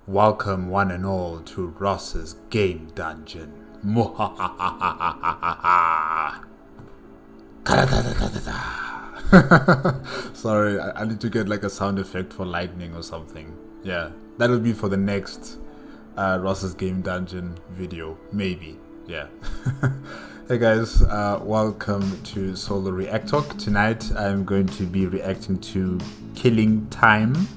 Welcome one and all to Ross's Game Dungeon. Sorry, I need to get like a sound effect for lightning or something. Yeah, that'll be for the next Ross's Game Dungeon video, maybe. Yeah. Hey guys, welcome to Solo ReacTalk. Tonight I'm going to be reacting to Killing Time.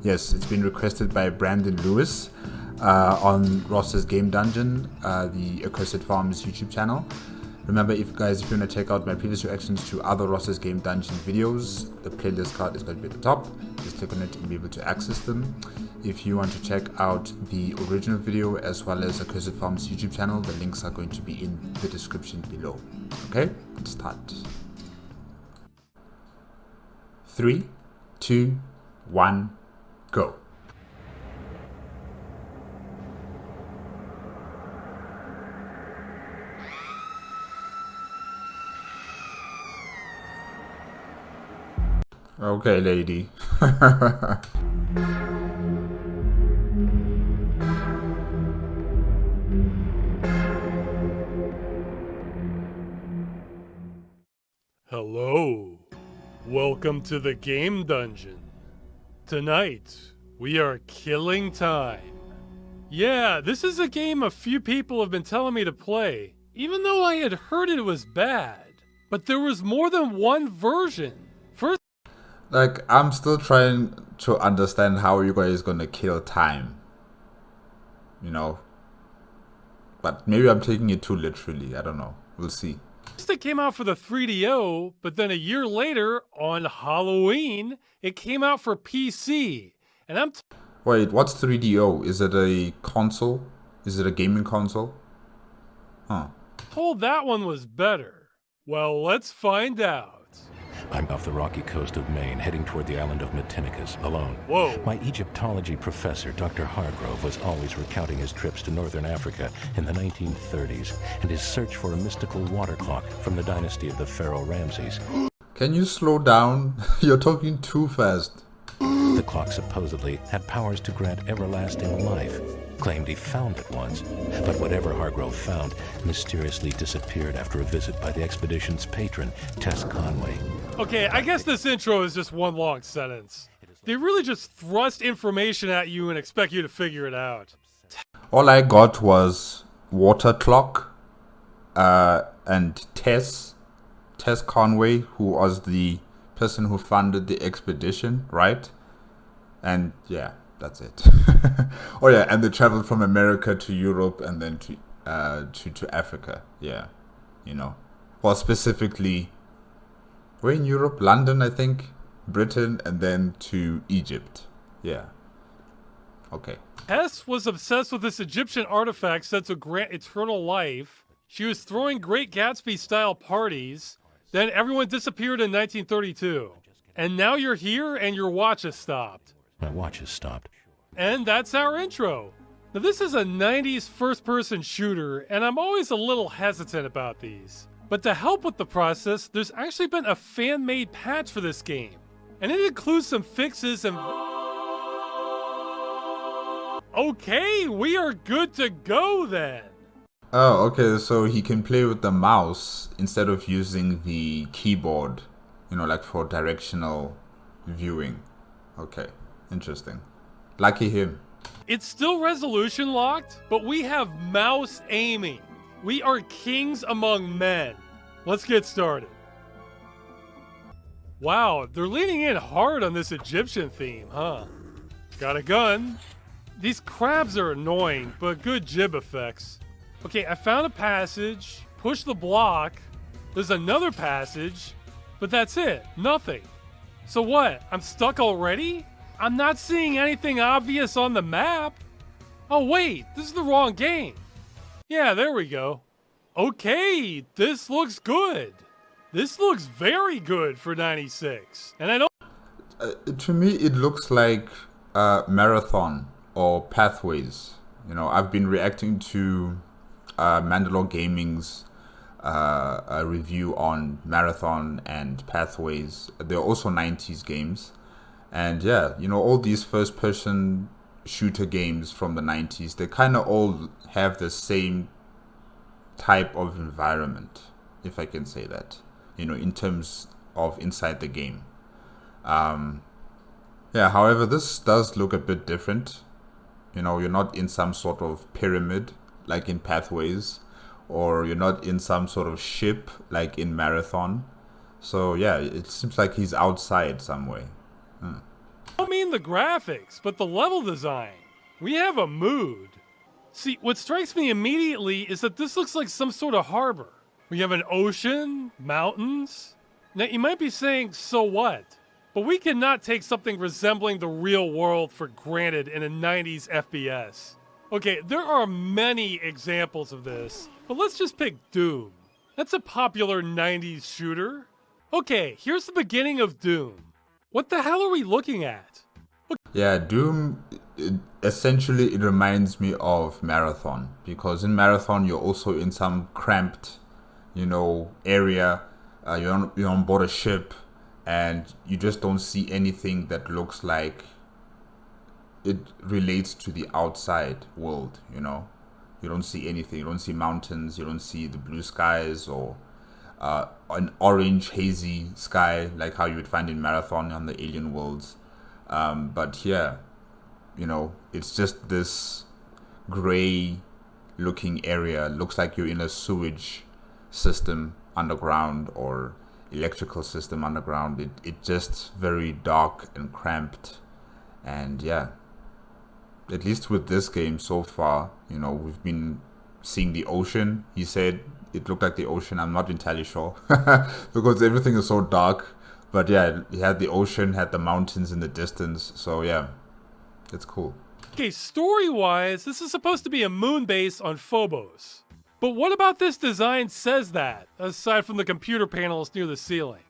Yes, it's been requested by Brandon Lewis on Ross's Game Dungeon, the Accursed Farms YouTube channel. Remember, if you want to check out my previous reactions to other Ross's Game Dungeon videos, the playlist card is going to be at the top. Just click on it and be able to access them. If you want to check out the original video as well as Accursed Farms YouTube channel, the links are going to be in the description below. Okay, let's start. 3, 2, 1, go. Okay, lady. Hello. Welcome to the Game Dungeon. Tonight, we are killing time. Yeah, this is a game a few people have been telling me to play, even though I had heard it was bad. But there was more than one version. First, Like, I'm still trying to understand how you guys gonna kill time. You know? But maybe I'm taking it too literally. I don't know. We'll see. it came out for the 3DO, but then a year later, on Halloween, it came out for PC. And I'm Wait, what's 3DO? Is it a console? Is it a gaming console? Huh. told that one was better. Well, let's find out. I'm off the rocky coast of Maine, heading toward the island of Matinicus, alone. Whoa. My Egyptology professor, Dr. Hargrove, was always recounting his trips to northern Africa in the 1930s and his search for a mystical water clock from the dynasty of the Pharaoh Ramses. Can you slow down? You're talking too fast. The clock supposedly had powers to grant everlasting life. Claimed he found it once, but whatever Hargrove found mysteriously disappeared after a visit by the expedition's patron, Tess Conway. Okay, I guess this intro is just one long sentence. They really just thrust information at you and expect you to figure it out. All I got was water clock, and Tess Conway, who was the person who funded the expedition, right? And yeah, that's it. Oh yeah, and they traveled from America to Europe and then to Africa. Yeah, you know. Well, specifically, we're in Europe, London, I think, Britain, and then to Egypt. Yeah. Okay. Tess was obsessed with this Egyptian artifact said to grant eternal life. She was throwing Great Gatsby-style parties. Then everyone disappeared in 1932. And now you're here and your watch has stopped. My watch has stopped. And that's our intro. Now this is a 90s first-person shooter, and I'm always a little hesitant about these. But to help with the process, there's actually been a fan-made patch for this game. And it includes some fixes and... Okay, we are good to go then. Oh, okay, so he can play with the mouse instead of using the keyboard, you know, like for directional viewing. Okay, interesting. Lucky him. It's still resolution locked, but we have mouse aiming. We are kings among men. Let's get started. Wow, they're leaning in hard on this Egyptian theme, huh? Got a gun. These crabs are annoying, but good jib effects. Okay, I found a passage. Push the block. There's another passage, but that's it. Nothing. So what? I'm stuck already? I'm not seeing anything obvious on the map. Oh wait, this is the wrong game. Yeah, there we go. Okay, this looks good. This looks very good for 96. And I don't... To me, it looks like Marathon or Pathways. You know, I've been reacting to Mandalore Gaming's a review on Marathon and Pathways. They're also 90s games. And yeah, you know, all these first-person shooter games from the 90s, they kind of all have the same type of environment, if I can say that, in terms of inside the game. However, this does look a bit different. You're not in some sort of pyramid like in Pathways, or you're not in some sort of ship like in Marathon. So yeah, it seems like he's outside somewhere. I don't mean the graphics, but the level design. We have a mood. See, what strikes me immediately is that this looks like some sort of harbor. We have an ocean, mountains. Now, you might be saying, so what? But we cannot take something resembling the real world for granted in a 90s FPS. Okay, there are many examples of this, but let's just pick Doom. That's a popular 90s shooter. Okay, here's the beginning of Doom. What the hell are we looking at? Yeah, Doom, essentially it reminds me of Marathon, because in Marathon you're also in some cramped, area. You're on board a ship, and you just don't see anything that looks like it relates to the outside world. You don't see anything. You don't see mountains. You don't see the blue skies or an orange hazy sky like how you would find in Marathon on the alien worlds. But here, it's just this gray looking area. Looks like you're in a sewage system underground or electrical system underground. It just very dark and cramped. And yeah, at least with this game so far, we've been seeing the ocean. He said it looked like the ocean. I'm not entirely sure because everything is so dark. But yeah, he had the ocean, had the mountains in the distance. So yeah, it's cool. Okay, story-wise, this is supposed to be a moon base on Phobos. But what about this design says that, aside from the computer panels near the ceiling?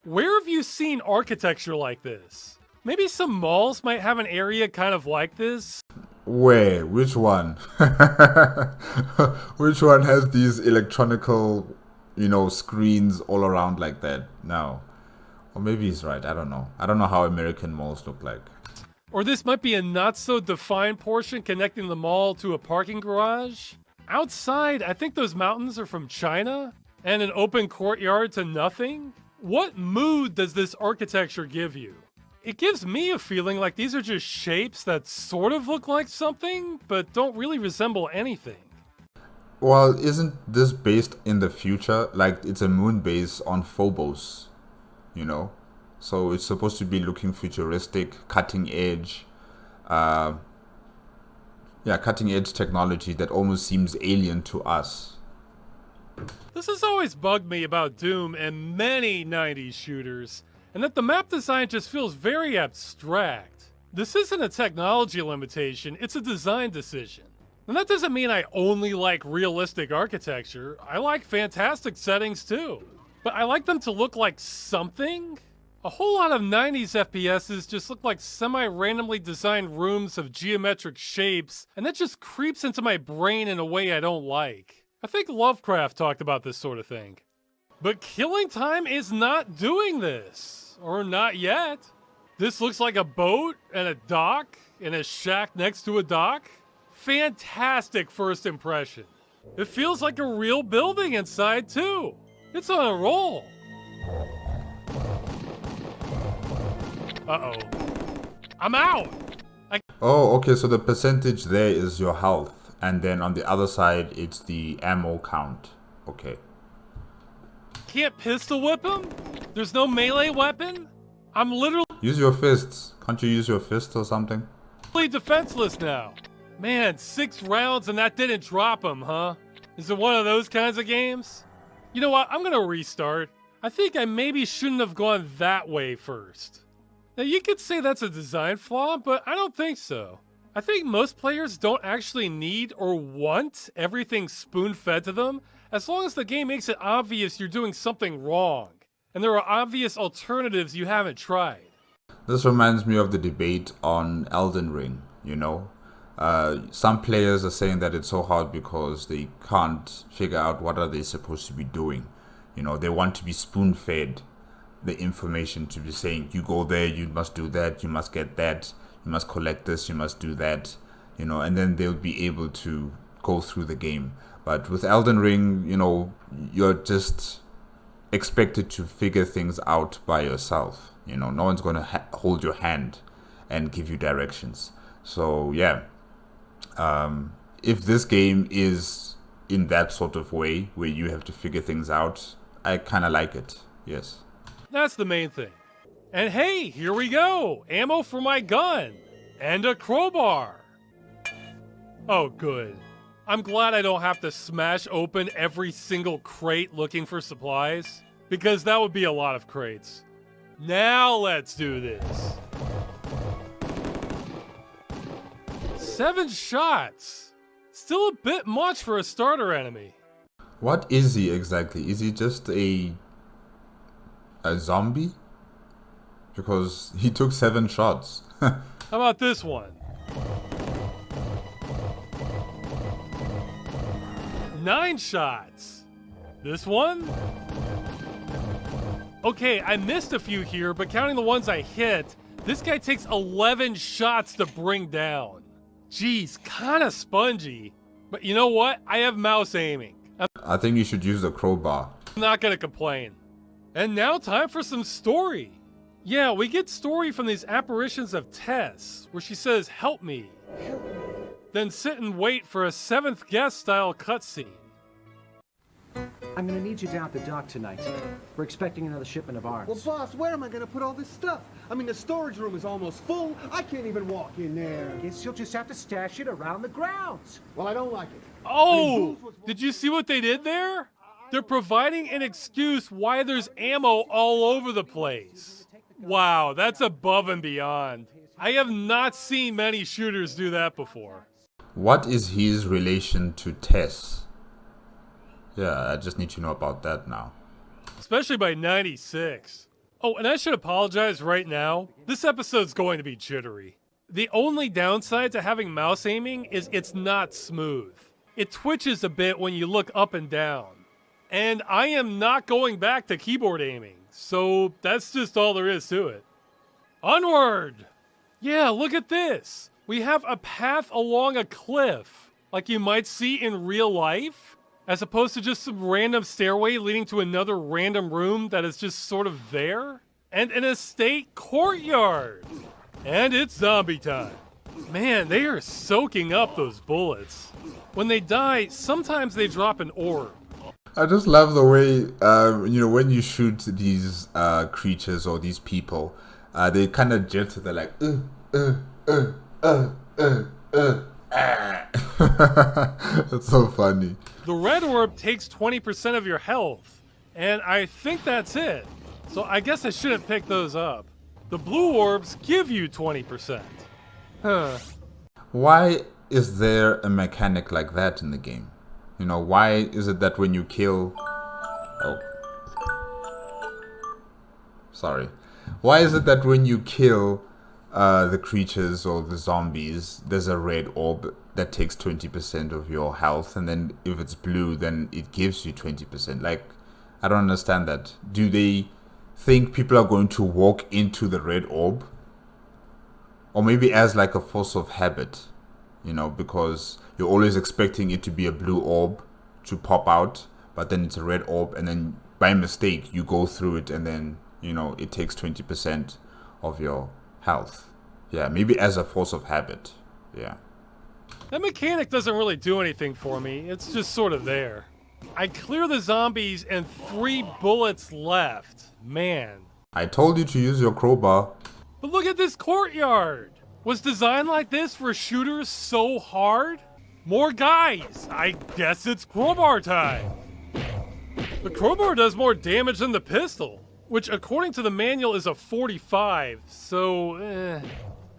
Where have you seen architecture like this? Maybe some malls might have an area kind of like this? Where? Which one? Which one has these electronical, screens all around like that? No. Or maybe he's right. I don't know. I don't know how American malls look like. Or this might be a not-so-defined portion connecting the mall to a parking garage? Outside, I think those mountains are from China, and an open courtyard to nothing? What mood does this architecture give you? It gives me a feeling like these are just shapes that sort of look like something, but don't really resemble anything. Well, isn't this based in the future? Like, it's a moon base on Phobos, So it's supposed to be looking futuristic, cutting edge. Cutting edge technology that almost seems alien to us. This has always bugged me about Doom and many 90s shooters, and that the map design just feels very abstract. This isn't a technology limitation, it's a design decision. And that doesn't mean I only like realistic architecture. I like fantastic settings too. But I like them to look like something. A whole lot of 90s FPSs just look like semi-randomly designed rooms of geometric shapes, and that just creeps into my brain in a way I don't like. I think Lovecraft talked about this sort of thing. But Killing Time is not doing this. Or not yet. This looks like a boat and a dock and a shack next to a dock. Fantastic first impression. It feels like a real building inside too. It's on a roll. Uh-oh. I'm out! Oh, okay, so the percentage there is your health, and then on the other side, it's the ammo count. Okay. Can't pistol whip him? There's no melee weapon? I'm literally Use your fists. Can't you use your fists or something? defenseless now. Man, 6 rounds and that didn't drop him, huh? Is it one of those kinds of games? You know what, I'm gonna restart. I think I maybe shouldn't have gone that way first. Now, you could say that's a design flaw, but I don't think so. I think most players don't actually need or want everything spoon-fed to them, as long as the game makes it obvious you're doing something wrong, and there are obvious alternatives you haven't tried. This reminds me of the debate on Elden Ring, Some players are saying that it's so hard because they can't figure out what are they supposed to be doing. They want to be spoon-fed the information to be saying, you go there, you must do that, you must get that. you must collect this, you must do that, you know, and then they'll be able to go through the game. But with Elden Ring, you know, you're just expected to figure things out by yourself. You know, no one's going to hold your hand and give you directions. So yeah, if this game is in that sort of way where you have to figure things out, I kind of like it. Yes. That's the main thing. And hey, here we go! Ammo for my gun! And a crowbar! Oh, good. I'm glad I don't have to smash open every single crate looking for supplies, because that would be a lot of crates. Now let's do this. 7 shots! Still a bit much for a starter enemy. What is he exactly? Is he just a zombie? Because he took 7 shots. How about this one? 9 shots. This one? Okay, I missed a few here, but counting the ones I hit, this guy takes 11 shots to bring down. Jeez, kinda spongy. But you know what? I have mouse aiming. I think you should use the crowbar. I'm not gonna complain. And now time for some story. Yeah, we get story from these apparitions of Tess, where she says, "Help me." Then sit and wait for a 7th guest style cutscene. I'm gonna need you down at the dock tonight. We're expecting another shipment of arms. Well, boss, where am I gonna put all this stuff? I mean, the storage room is almost full. I can't even walk in there. Guess you'll just have to stash it around the grounds. Well, I don't like it. Oh! Did you see what they did there? They're providing an excuse why there's ammo all over the place. Wow, that's above and beyond. I have not seen many shooters do that before. What is his relation to Tess? Yeah, I just need to know about that now. Especially by 96. Oh, and I should apologize right now. This episode's going to be jittery. The only downside to having mouse aiming is it's not smooth. It twitches a bit when you look up and down. And I am not going back to keyboard aiming, so that's just all there is to it. Onward! Yeah, look at this. We have a path along a cliff, like you might see in real life, as opposed to just some random stairway leading to another random room that is just sort of there. And an estate courtyard. And it's zombie time. Man, they are soaking up those bullets. When they die, sometimes they drop an orb. I just love the way, you know, when you shoot these creatures or these people, they kind of gentle. They're like, That's so funny. The red orb takes 20% of your health, and I think that's it. So I guess I shouldn't pick those up. The blue orbs give you 20%. Huh. Why is there a mechanic like that in the game? You know, why is it that when you kill... Oh. Sorry. Why is it that when you kill the creatures or the zombies, there's a red orb that takes 20% of your health, and then if it's blue, then it gives you 20%? Like, I don't understand that. Do they think people are going to walk into the red orb? Or maybe as like a force of habit, you know, because you're always expecting it to be a blue orb to pop out, but then it's a red orb, and then by mistake you go through it, and then, you know, it takes 20% of your health. Yeah, maybe as a force of habit. Yeah. That mechanic doesn't really do anything for me. It's just sort of there. I clear the zombies and 3 bullets left. Man. I told you to use your crowbar. But look at this courtyard. Was design like this for shooters so hard? More guys. I guess it's crowbar time. The crowbar does more damage than the pistol, which according to the manual is a 45, so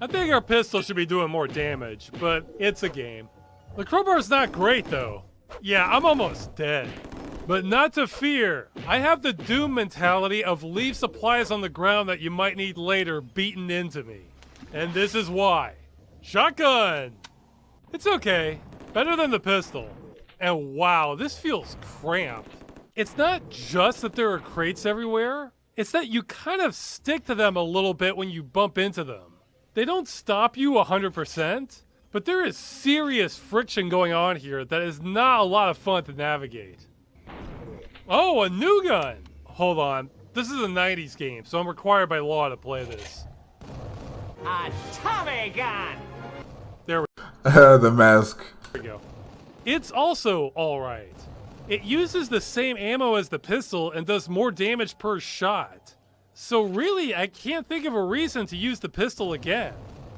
I think our pistol should be doing more damage, but it's a game. The crowbar's not great though. Yeah, I'm almost dead. But not to fear. I have the Doom mentality of leave supplies on the ground that you might need later beaten into me. And this is why. Shotgun! It's okay. Better than the pistol. And wow, this feels cramped. It's not just that there are crates everywhere. It's that you kind of stick to them a little bit when you bump into them. They don't stop you 100%, but there is serious friction going on here that is not a lot of fun to navigate. Oh, a new gun! Hold on. This is a 90s game, so I'm required by law to play this. A Tommy gun! There The mask. we go. It's also alright. It uses the same ammo as the pistol and does more damage per shot. So really, I can't think of a reason to use the pistol again.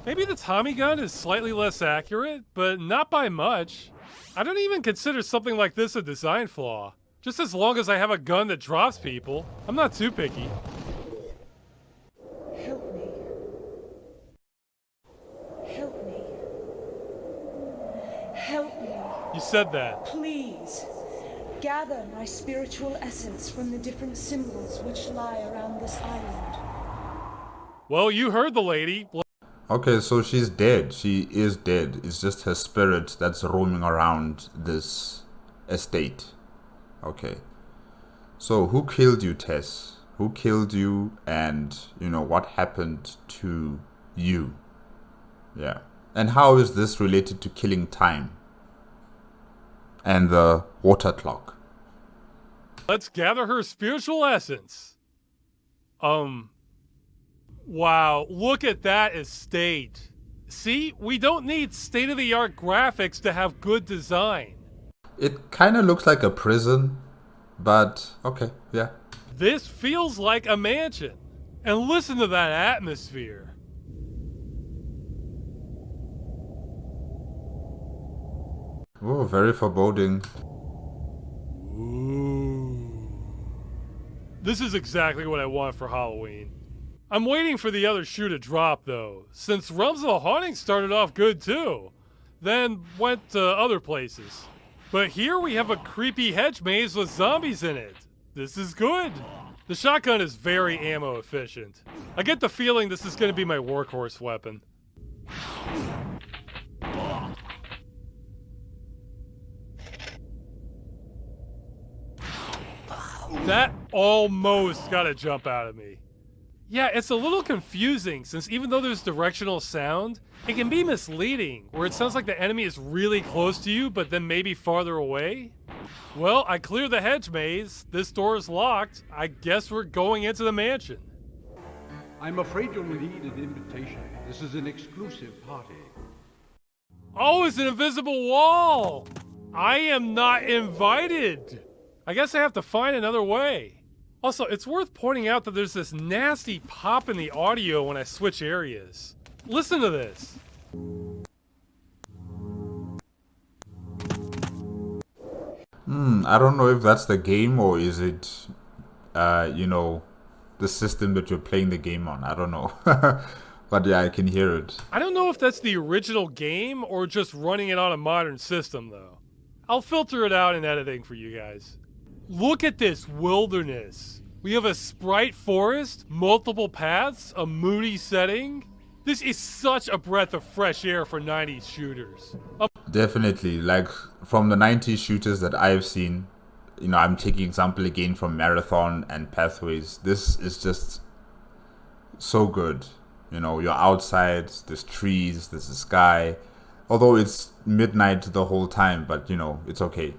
Maybe the Tommy gun is slightly less accurate, but not by much. I don't even consider something like this a design flaw. Just as long as I have a gun that drops people, I'm not too picky. Help me. Help me. Help me. You said that. Please. Gather my spiritual essence from the different symbols which lie around this island. Well, you heard the lady. Okay, so she's dead. She is dead. It's just her spirit that's roaming around this estate. Okay. So who killed you, Tess? Who killed you, and, you know, what happened to you? Yeah. And how is this related to killing time? And the water clock. Let's gather her spiritual essence. Wow, look at that estate. See, we don't need state-of-the-art graphics to have good design. It kind of looks like a prison, but okay, yeah. This feels like a mansion. And listen to that atmosphere. Oh, very foreboding. This is exactly what I want for Halloween. I'm waiting for the other shoe to drop, though, since Realms of the Haunting started off good too, then went to other places. But here we have a creepy hedge maze with zombies in it. This is good. The shotgun is very ammo efficient. I get the feeling this is going to be my workhorse weapon. That almost got a jump out of me. Yeah, it's a little confusing since even though there's directional sound, it can be misleading, where it sounds like the enemy is really close to you, but then maybe farther away. Well, I cleared the hedge maze. This door is locked. I guess we're going into the mansion. I'm afraid you'll need an invitation. This is an exclusive party. Oh, it's an invisible wall! I am not invited! I guess I have to find another way. Also, it's worth pointing out that there's this nasty pop in the audio when I switch areas. Listen to this. I don't know if that's the game or is it, you know, the system that you're playing the game on. I don't know. But yeah, I can hear it. I don't know if that's the original game or just running it on a modern system, though. I'll filter it out in editing for you guys. Look at this wilderness. We have a sprite forest, multiple paths, a moody setting. This is such a breath of fresh air for 90s shooters. Definitely, like from the 90s shooters that I've seen, you know, I'm taking example again from Marathon and Pathways. This is just so good. You know, you're outside, there's trees, there's the sky. Although it's midnight the whole time, but you know, it's okay.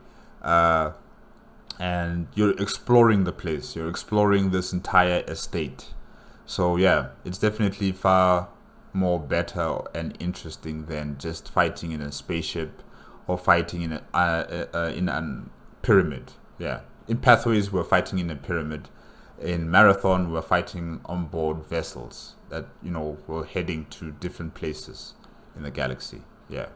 And you're exploring the place. You're exploring this entire estate. So yeah, it's definitely far more better and interesting than just fighting in a spaceship or fighting in a pyramid. Yeah, in Pathways we're fighting in a pyramid. In Marathon we're fighting on board vessels that, you know, were heading to different places in the galaxy. Yeah.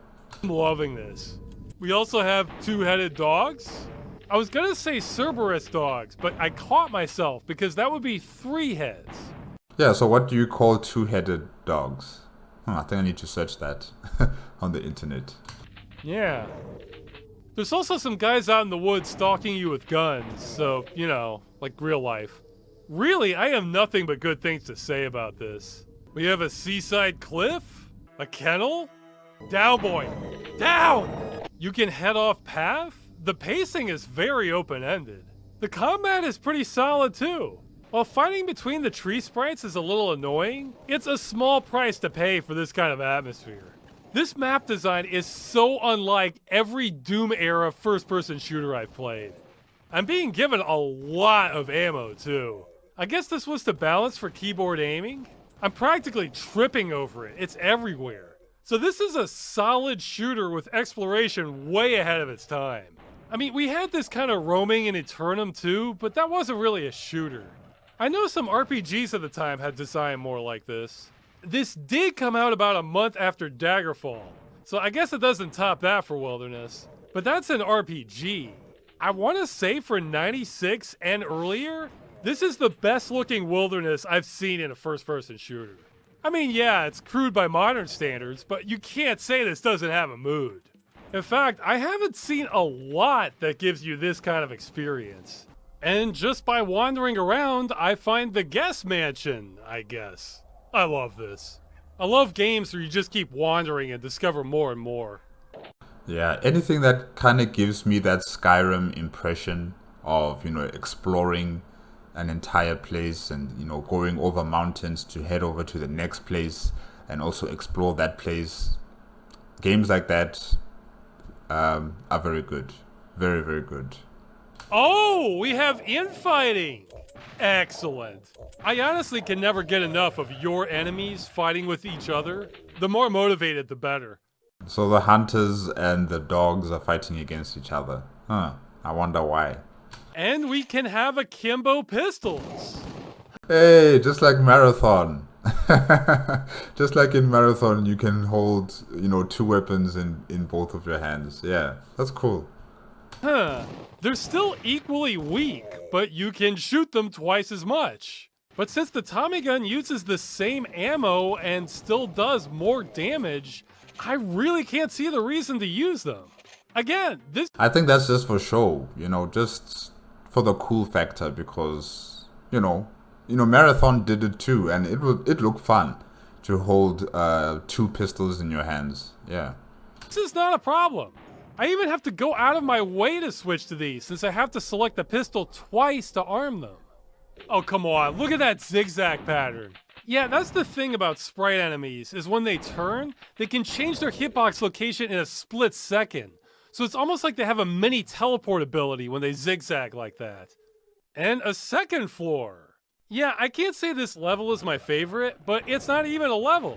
I'm loving this. We also have two-headed dogs. I was gonna say Cerberus dogs, but I caught myself because that would be 3 heads. Yeah, so what do you call two-headed dogs? I think I need to search that on the internet. Yeah. There's also some guys out in the woods stalking you with guns, so, you know, like real life. Really, I have nothing but good things to say about this. We have a seaside cliff, a kennel. Down, boy, down! You can head off path. The pacing is very open-ended. The combat is pretty solid too. While fighting between the tree sprites is a little annoying, it's a small price to pay for this kind of atmosphere. This map design is so unlike every Doom-era first-person shooter I've played. I'm being given a lot of ammo, too. I guess this was to balance for keyboard aiming? I'm practically tripping over it. It's everywhere. So this is a solid shooter with exploration way ahead of its time. I mean, we had this kind of roaming in Eternum too, but that wasn't really a shooter. I know some RPGs at the time had design more like this. This did come out about a month after Daggerfall, so I guess it doesn't top that for Wilderness. But that's an RPG. I want to say for 96 and earlier, this is the best looking Wilderness I've seen in a first-person shooter. I mean, yeah, it's crude by modern standards, but you can't say this doesn't have a mood. In fact, I haven't seen a lot that gives you this kind of experience. And just by wandering around, I find the guest mansion, I guess. I love this. I love games where you just keep wandering and discover more and more. Yeah, anything that kind of gives me that Skyrim impression of, exploring an entire place and, going over mountains to head over to the next place and also explore that place. Games like that are very good. Very, very good. Oh, we have infighting! Excellent. I honestly can never get enough of your enemies fighting with each other. The more motivated, the better. So the hunters and the dogs are fighting against each other. Huh. I wonder why. And we can have akimbo pistols. Hey, just like Marathon. Just like in Marathon, you can hold, two weapons in both of your hands. Yeah, that's cool. Huh. They're still equally weak, but you can shoot them twice as much. But since the Tommy gun uses the same ammo and still does more damage, I really can't see the reason to use them. Again, this... I think that's just for show, just for the cool factor because, Marathon did it too, and it looked fun to hold 2 pistols in your hands. Yeah. This is not a problem. I even have to go out of my way to switch to these since I have to select the pistol twice to arm them. Oh, come on. Look at that zigzag pattern. Yeah, that's the thing about sprite enemies, is when they turn, they can change their hitbox location in a split second. So it's almost like they have a mini teleport ability when they zigzag like that. And a second floor. Yeah, I can't say this level is my favorite, but it's not even a level.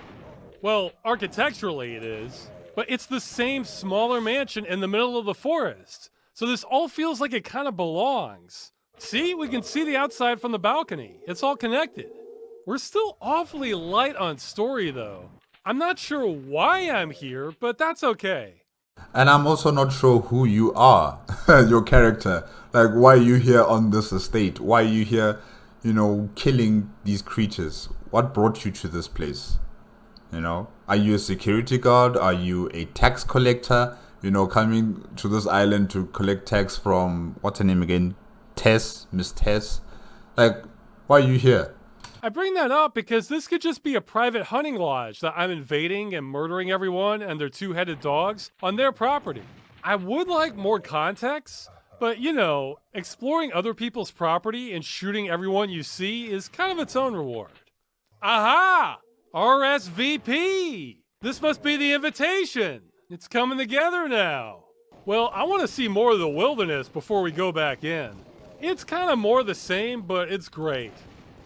Well, architecturally it is. But it's the same smaller mansion in the middle of the forest. So this all feels like it kind of belongs. See, we can see the outside from the balcony. It's all connected. We're still awfully light on story though. I'm not sure why I'm here, but that's okay. And I'm also not sure who you are, your character. Like, why are you here on this estate? Why are you here, killing these creatures? What brought you to this place? Are you a security guard? Are you a tax collector? Coming to this island to collect tax from, what's her name again? Tess, Miss Tess. Like, why are you here? I bring that up because this could just be a private hunting lodge that I'm invading and murdering everyone and their 2-headed dogs on their property. I would like more context, but exploring other people's property and shooting everyone you see is kind of its own reward. Aha! RSVP! This must be the invitation. It's coming together now. Well, I want to see more of the wilderness before we go back in. It's kind of more the same, but it's great.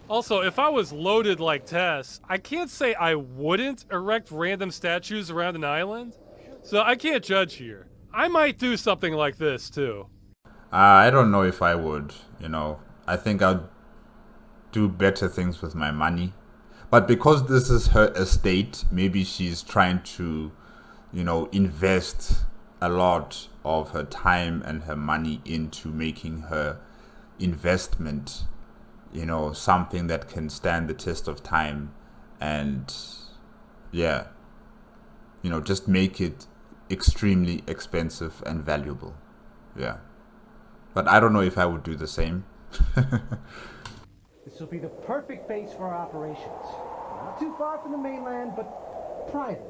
Also, if I was loaded like Tess, I can't say I wouldn't erect random statues around an island. So I can't judge here. I might do something like this too. I don't know if I would, I think I'd do better things with my money. But because this is her estate, maybe she's trying to, invest a lot of her time and her money into making her investment, something that can stand the test of time and, yeah, just make it extremely expensive and valuable. Yeah. But I don't know if I would do the same. This will be the perfect base for our operations. Not too far from the mainland, but private.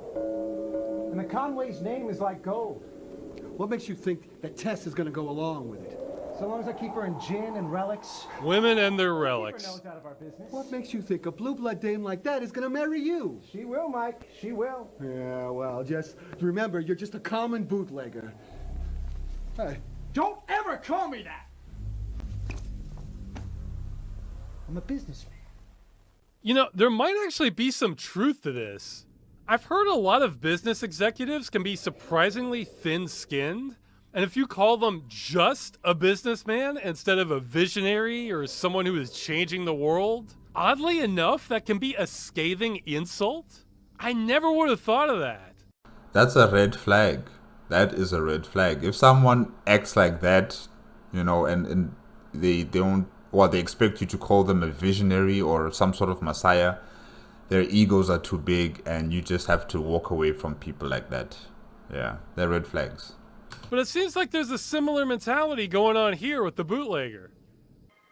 And the Conway's name is like gold. What makes you think that Tess is going to go along with it? So long as I keep her in gin and relics. Women and their Keep her relics. nose out of our business. What makes you think a blue blood dame like that is gonna marry you? She will, Mike. She will. Yeah, well, just remember, you're just a common bootlegger. Hey, Don't ever call me that! I'm a businessman. You know, there might actually be some truth to this. I've heard a lot of business executives can be surprisingly thin-skinned, and if you call them just a businessman instead of a visionary or someone who is changing the world, oddly enough, that can be a scathing insult. I never would have thought of that. That's a red flag. That is a red flag. If someone acts like that, you know, and they don't, or they expect you to call them a visionary or some sort of messiah, their egos are too big and you just have to walk away from people like that. Yeah, they're red flags. But it seems like there's a similar mentality going on here with the bootlegger.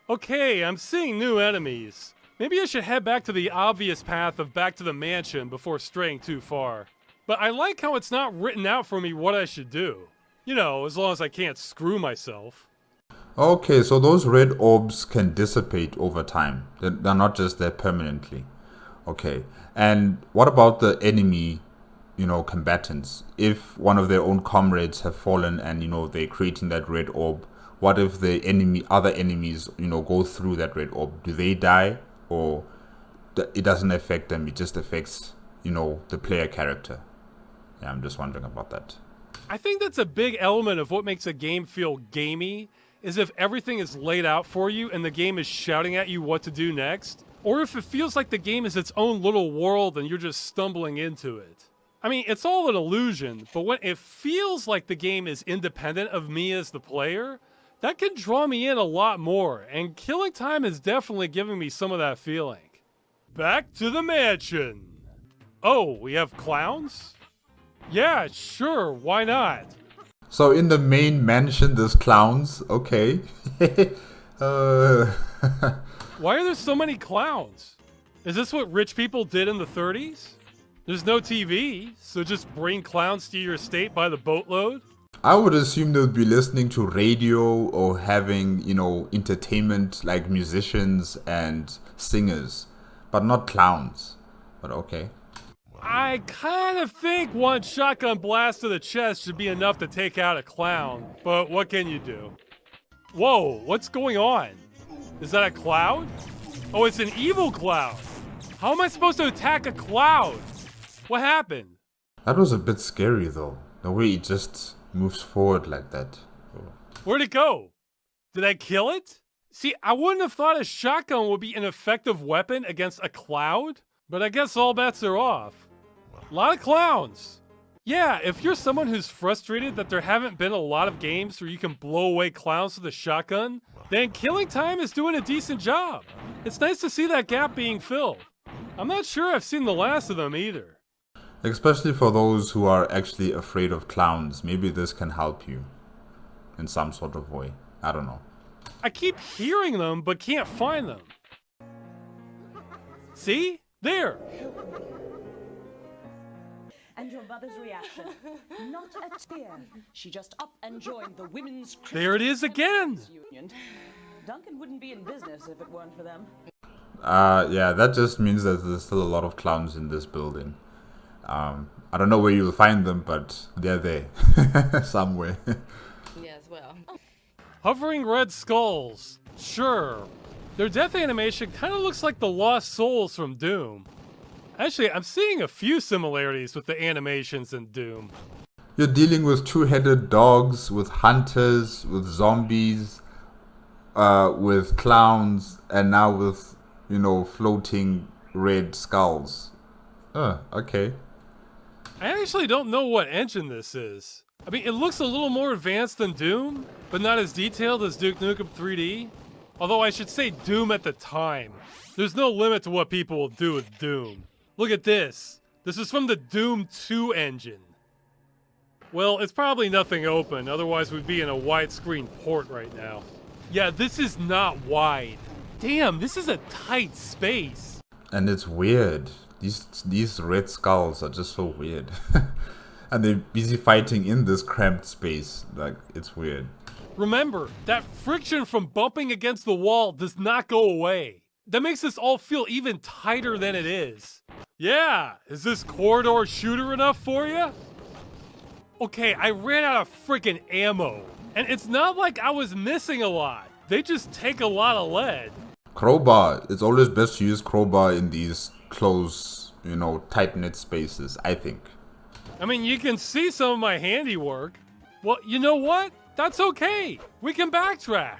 Okay, I'm seeing new enemies. Maybe I should head back to the obvious path of back to the mansion before straying too far. But I like how it's not written out for me what I should do. You know, as long as I can't screw myself. Okay, so those red orbs can dissipate over time. They're not just there permanently. Okay, and what about the enemy, you know, combatants? If one of their own comrades have fallen and, you know, they're creating that red orb, what if the other enemies, you know, go through that red orb? Do they die, or it doesn't affect them? It just affects, you know, the player character. Yeah, I'm just wondering about that. I think that's a big element of what makes a game feel gamey, is if everything is laid out for you and the game is shouting at you what to do next, or if it feels like the game is its own little world and you're just stumbling into it. I mean, it's all an illusion, but when it feels like the game is independent of me as the player, that can draw me in a lot more, and Killing Time is definitely giving me some of that feeling. Back to the mansion. Oh, we have clowns? Yeah, sure, why not? So in the main mansion, there's clowns. Okay. Why are there so many clowns? Is this what rich people did in the 30s? There's no TV, so just bring clowns to your estate by the boatload? I would assume they would be listening to radio or having, you know, entertainment like musicians and singers, but not clowns. But okay. I kind of think one shotgun blast to the chest should be enough to take out a clown, but what can you do? Whoa, what's going on? Is that a cloud? Oh, it's an evil cloud. How am I supposed to attack a cloud? What happened? That was a bit scary though, the way it just moves forward like that. Where'd it go? Did I kill it? See, I wouldn't have thought a shotgun would be an effective weapon against a cloud, but I guess all bets are off. A lot of clowns. Yeah, if you're someone who's frustrated that there haven't been a lot of games where you can blow away clowns with a shotgun, then Killing Time is doing a decent job. It's nice to see that gap being filled. I'm not sure I've seen the last of them either. Especially for those who are actually afraid of clowns, maybe this can help you in some sort of way. I don't know. I keep hearing them, but can't find them. See? There! And your mother's reaction? Not a tear. She just up and joined the women's There it is again! union. Duncan wouldn't be in business if it weren't for them. Yeah, that just means that there's still a lot of clowns in this building. I don't know where you'll find them, but they're there somewhere. Yes, well. Hovering red skulls. Sure. Their death animation kind of looks like the lost souls from Doom. Actually, I'm seeing a few similarities with the animations in Doom. You're dealing with two-headed dogs, with hunters, with zombies, with clowns, and now with, you know, floating red skulls. Okay. I actually don't know what engine this is. I mean, it looks a little more advanced than Doom, but not as detailed as Duke Nukem 3D. Although I should say Doom at the time. There's no limit to what people will do with Doom. Look at this. This is from the Doom 2 engine. Well, it's probably nothing open, otherwise we'd be in a widescreen port right now. Yeah, this is not wide. Damn, this is a tight space. And it's weird. These red skulls are just so weird. And they're busy fighting in this cramped space. Like, it's weird. Remember, that friction from bumping against the wall does not go away. That makes this all feel even tighter than it is. Yeah, is this corridor shooter enough for you? Okay, I ran out of freaking ammo. And it's not like I was missing a lot. They just take a lot of lead. Crowbar. It's always best to use crowbar in these close, tight-knit spaces, I think. I mean, you can see some of my handiwork. Well, you know what? That's okay. We can backtrack.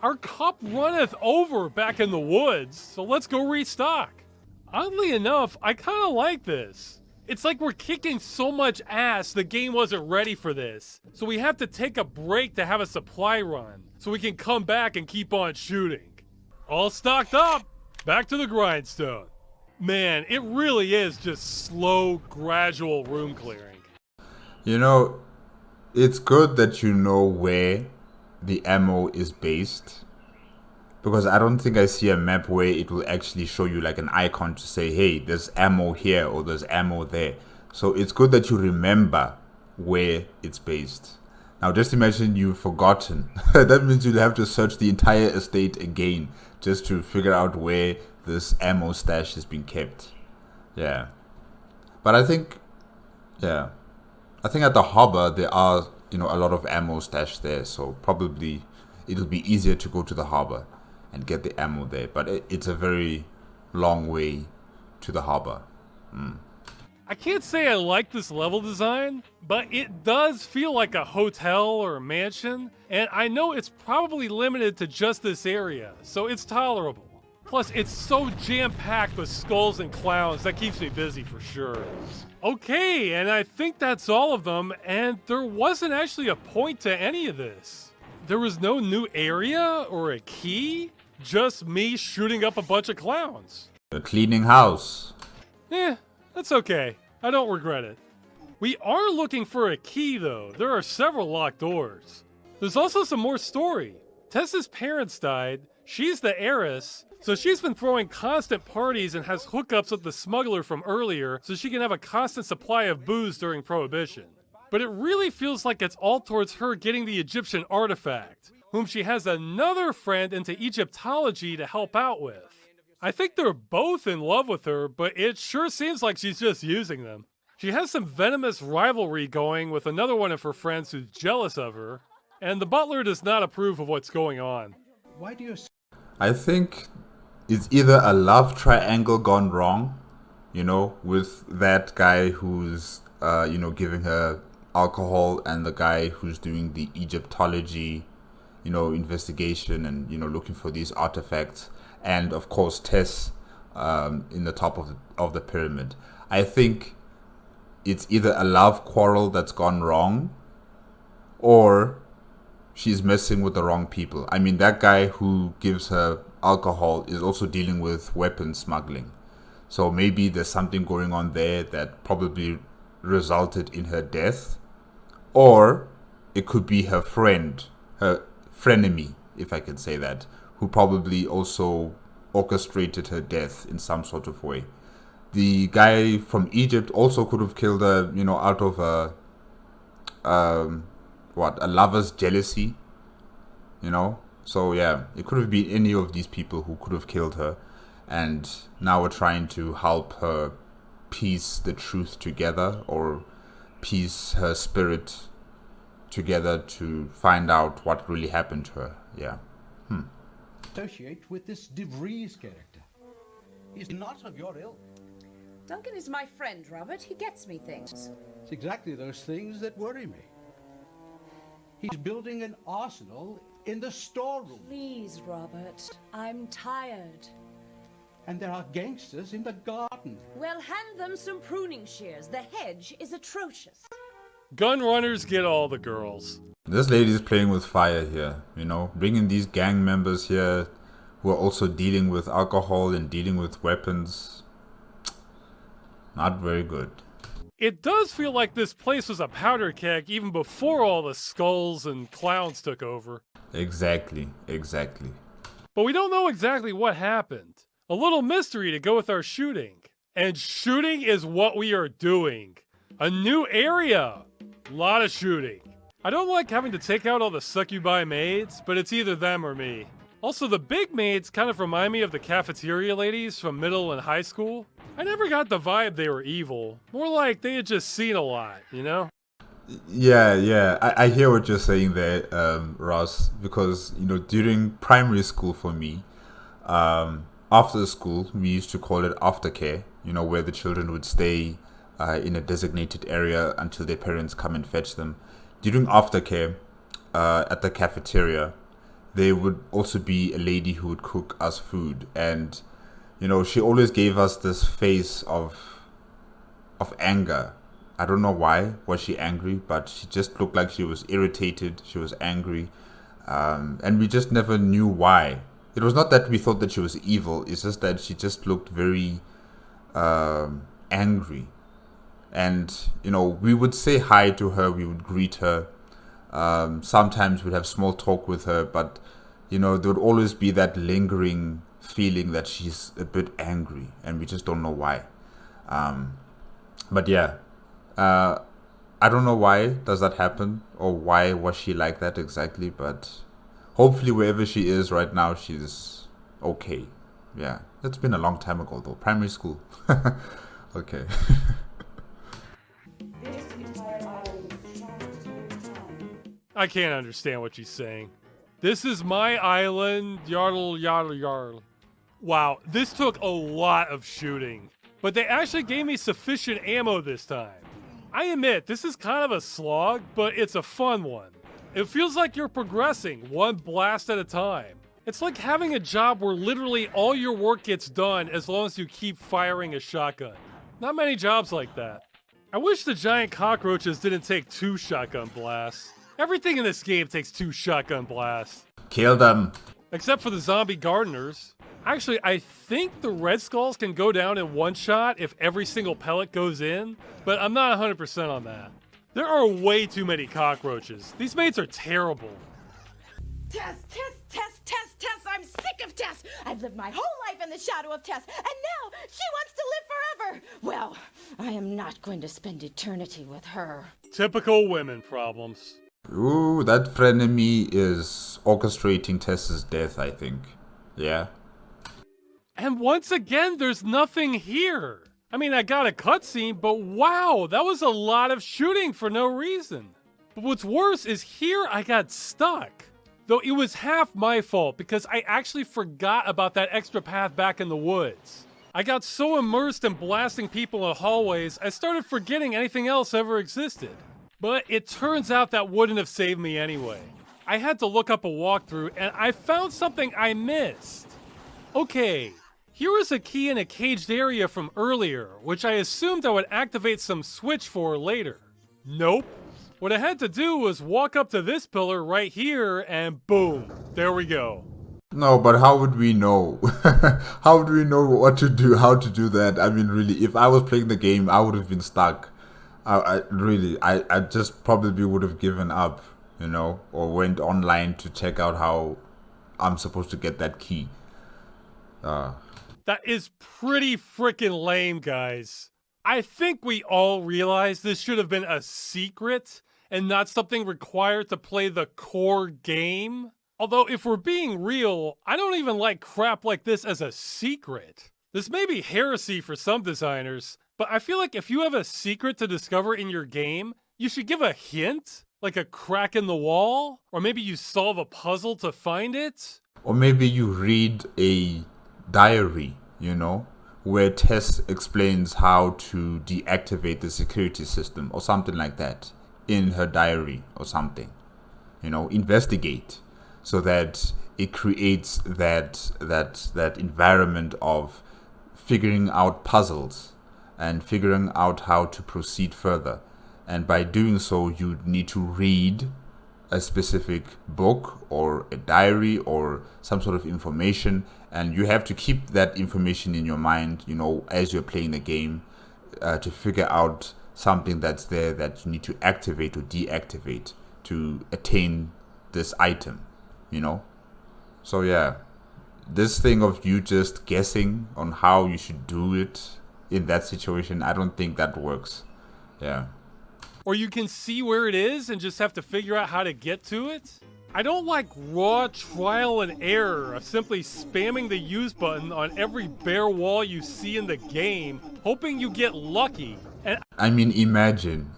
Our cup runneth over back in the woods, so let's go restock. Oddly enough, I kind of like this. It's like we're kicking so much ass the game wasn't ready for this. So we have to take a break to have a supply run, so we can come back and keep on shooting. All stocked up, back to the grindstone. Man, it really is just slow, gradual room clearing. It's good that you know where the ammo is based, because I don't think I see a map where it will actually show you like an icon to say, hey, there's ammo here or there's ammo there. So it's good that you remember where it's based. Now just imagine you've forgotten. That means you'll have to search the entire estate again just to figure out where this ammo stash has been kept. Yeah. But I think at the harbor there are, a lot of ammo stashed there, so probably it'll be easier to go to the harbor and get the ammo there. But it's a very long way to the harbor. I can't say I like this level design, but it does feel like a hotel or a mansion, and I know it's probably limited to just this area, so it's tolerable. Plus, it's so jam-packed with skulls and clowns that keeps me busy for sure. Okay, and I think that's all of them, and there wasn't actually a point to any of this. There was no new area or a key, just me shooting up a bunch of clowns. A cleaning house. That's okay. I don't regret it. We are looking for a key though. There are several locked doors. There's also some more story. Tess's parents died, she's the heiress, so she's been throwing constant parties and has hookups with the smuggler from earlier so she can have a constant supply of booze during Prohibition. But it really feels like it's all towards her getting the Egyptian artifact, whom she has another friend into Egyptology to help out with. I think they're both in love with her, but it sure seems like she's just using them. She has some venomous rivalry going with another one of her friends who's jealous of her, and the butler does not approve of what's going on. Why do you... I think it's either a love triangle gone wrong, with that guy who's, giving her alcohol and the guy who's doing the Egyptology, investigation and, looking for these artifacts. And of course, Tess in the top of the pyramid. I think it's either a love quarrel that's gone wrong, or she's messing with the wrong people. I mean, that guy who gives her alcohol is also dealing with weapon smuggling. So maybe there's something going on there that probably resulted in her death. Or it could be her friend, her frenemy, if I can say that, who probably also orchestrated her death in some sort of way. The guy from Egypt also could have killed her, out of a lover's jealousy, So yeah, it could have been any of these people who could have killed her, and now we're trying to help her piece the truth together, or piece her spirit together to find out what really happened to her. Yeah. Associate with this De Vries character. He's not of your ilk. Duncan is my friend, Robert. He gets me things. It's exactly those things that worry me. He's building an arsenal in the storeroom. Please, Robert. I'm tired. And there are gangsters in the garden. Well, hand them some pruning shears. The hedge is atrocious. Gun runners get all the girls. This lady's playing with fire here, bringing these gang members here who are also dealing with alcohol and dealing with weapons. Not very good. It does feel like this place was a powder keg even before all the skulls and clowns took over. Exactly. But we don't know exactly what happened. A little mystery to go with our shooting. And shooting is what we are doing. A new area. A lot of shooting. I don't like having to take out all the succubi maids, but it's either them or me. Also, the big maids kind of remind me of the cafeteria ladies from middle and high school. I never got the vibe they were evil. More like they had just seen a lot, you know? Yeah. I hear what you're saying there, Ross, because, during primary school for me, after school, we used to call it aftercare, where the children would stay in a designated area until their parents come and fetch them. During aftercare, at the cafeteria, there would also be a lady who would cook us food, and she always gave us this face of anger. I don't know why was she angry, but she just looked like she was irritated. She was angry, and we just never knew why. It was not that we thought that she was evil. It's just that she just looked very angry. And we would say hi to her. We would greet her. Sometimes we'd have small talk with her, but there would always be that lingering feeling that she's a bit angry, and we just don't know why. But yeah, I don't know why does that happen, or why was she like that exactly, but hopefully wherever she is right now, she's okay. Yeah, it's been a long time ago though, primary school. Okay. I can't understand what she's saying. This is my island, yardle, yardle, yardle. Wow, this took a lot of shooting, but they actually gave me sufficient ammo this time. I admit, this is kind of a slog, but it's a fun one. It feels like you're progressing, one blast at a time. It's like having a job where literally all your work gets done as long as you keep firing a shotgun. Not many jobs like that. I wish the giant cockroaches didn't take 2 shotgun blasts. Everything in this game takes 2 shotgun blasts. Kill them. Except for the zombie gardeners. Actually, I think the red skulls can go down in 1 shot if every single pellet goes in, but I'm not 100% on that. There are way too many cockroaches. These mates are terrible. Tess, I'm sick of Tess. I've lived my whole life in the shadow of Tess, and now she wants to live forever. Well, I am not going to spend eternity with her. Typical women problems. Ooh, that frenemy is orchestrating Tess's death, I think. Yeah. And once again, there's nothing here. I mean, I got a cutscene, but wow, that was a lot of shooting for no reason. But what's worse is here I got stuck. Though it was half my fault because I actually forgot about that extra path back in the woods. I got so immersed in blasting people in hallways, I started forgetting anything else ever existed. But it turns out that wouldn't have saved me anyway. I had to look up a walkthrough and I found something I missed. Okay, here is a key in a caged area from earlier, which I assumed I would activate some switch for later. Nope. What I had to do was walk up to this pillar right here and boom, there we go. No, but how would we know? How would we know what to do, how to do that? I mean, really, if I was playing the game, I would have been stuck. I just probably would have given up, or went online to check out how I'm supposed to get that key. That is pretty freaking lame, guys. I think we all realize this should have been a secret and not something required to play the core game. Although, if we're being real, I don't even like crap like this as a secret. This may be heresy for some designers, but I feel like if you have a secret to discover in your game, you should give a hint, like a crack in the wall, or maybe you solve a puzzle to find it. Or maybe you read a diary, where Tess explains how to deactivate the security system or something like that in her diary or something. Investigate so that it creates that environment of figuring out puzzles and figuring out how to proceed further. And by doing so, you need to read a specific book or a diary or some sort of information, and you have to keep that information in your mind, as you're playing the game, to figure out something that's there that you need to activate or deactivate to attain this item, So yeah, this thing of you just guessing on how you should do it in that situation, I don't think that works. Yeah. or you can see where it is and just have to figure out how to get to it. I don't like raw trial and error of simply spamming the use button on every bare wall you see in the game, hoping you get lucky. And I mean, imagine.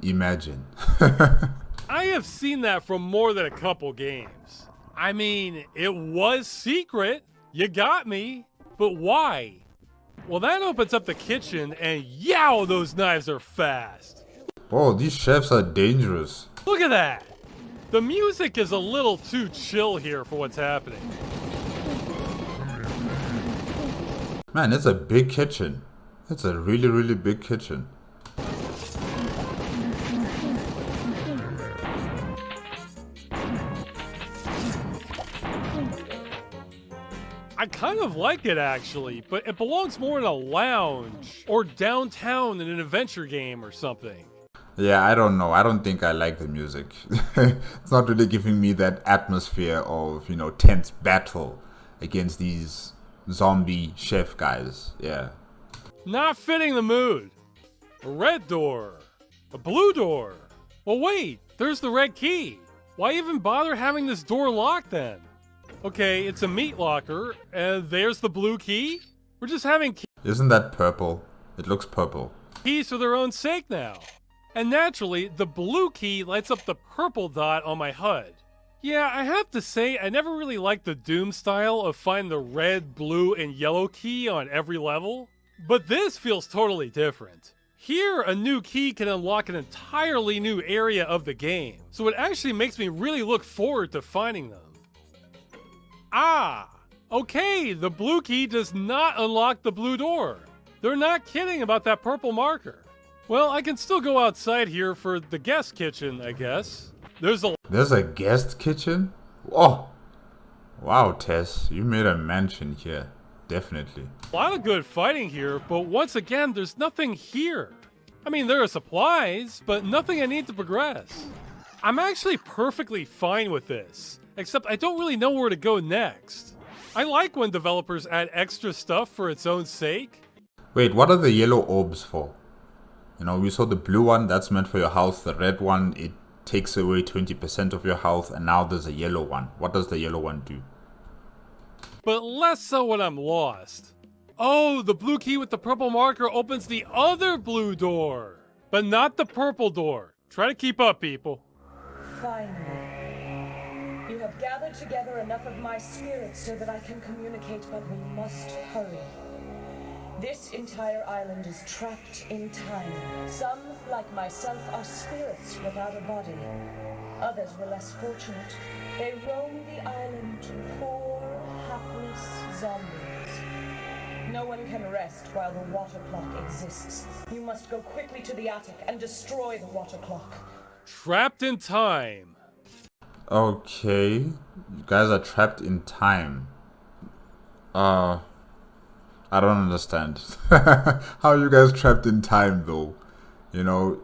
I have seen that from more than a couple games. I mean, it was secret, you got me, but why? Well, that opens up the kitchen, and yow, those knives are fast. Whoa, these chefs are dangerous. Look at that! The music is a little too chill here for what's happening. Man, it's a big kitchen. It's a really, really big kitchen. I kind of like it actually, but it belongs more in a lounge or downtown in an adventure game or something. Yeah, I don't know. I don't think I like the music. It's not really giving me that atmosphere of, you know, tense battle against these zombie chef guys. Yeah. Not fitting the mood. A red door. A blue door. Well, wait, there's the red key. Why even bother having this door locked then? Okay, it's a meat locker, and there's the blue key. We're just having Isn't that purple? It looks purple. keys for their own sake now. And naturally, the blue key lights up the purple dot on my HUD. Yeah, I have to say, I never really liked the Doom style of find the red, blue, and yellow key on every level. But this feels totally different. Here, a new key can unlock an entirely new area of the game, so it actually makes me really look forward to finding them. Ah! Okay, the blue key does not unlock the blue door. They're not kidding about that purple marker. Well, I can still go outside here for the guest kitchen, I guess. There's a guest kitchen? Oh! Wow, Tess, you made a mansion here. Definitely. a lot of good fighting here, but once again, there's nothing here. I mean, there are supplies, but nothing I need to progress. I'm actually perfectly fine with this, except I don't really know where to go next. I like when developers add extra stuff for its own sake. Wait, what are the yellow orbs for? You know, we saw the blue one, that's meant for your health. The red one, it takes away 20% of your health. And now there's a yellow one. What does the yellow one do? But less so when I'm lost. Oh, the blue key with the purple marker opens the other blue door. But not the purple door. Try to keep up, people. Finally, you have gathered together enough of my spirits so that I can communicate, but we must hurry. This entire island is trapped in time. Some, like myself, are spirits without a body. Others were less fortunate. They roam the island, poor, hapless zombies. No one can rest while the water clock exists. You must go quickly to the attic and destroy the water clock. Trapped in time. Okay. You guys are trapped in time. I don't understand. How are you guys trapped in time though? You know,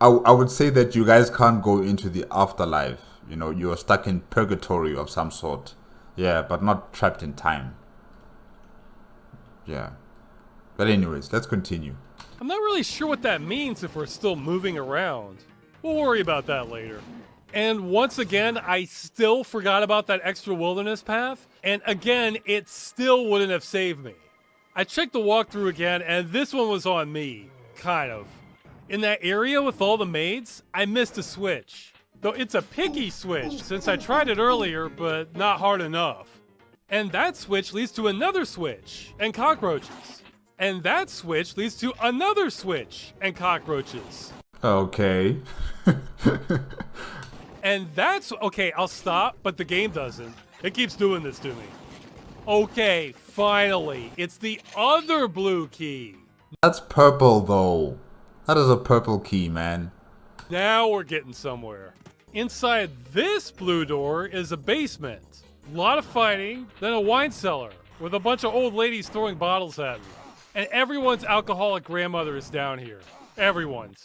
I would say that you guys can't go into the afterlife. You know, you're stuck in purgatory of some sort. Yeah, but not trapped in time. Yeah. But anyways, let's continue. I'm not really sure what that means if we're still moving around. We'll worry about that later. And once again, I still forgot about that extra wilderness path. And again, it still wouldn't have saved me. I checked the walkthrough again, and this one was on me. Kind of. In that area with all the maids, I missed a switch. Though it's a picky switch, since I tried it earlier, but not hard enough. And that switch leads to another switch, and cockroaches. And that switch leads to another switch, and cockroaches. Okay. And that's... Okay, I'll stop, but the game doesn't. It keeps doing this to me. Okay, finally. It's the other blue key. That's purple though. That is a purple key, man. Now we're getting somewhere. Inside this blue door is a basement. A lot of fighting, then a wine cellar with a bunch of old ladies throwing bottles at me. And everyone's alcoholic grandmother is down here. Everyone's.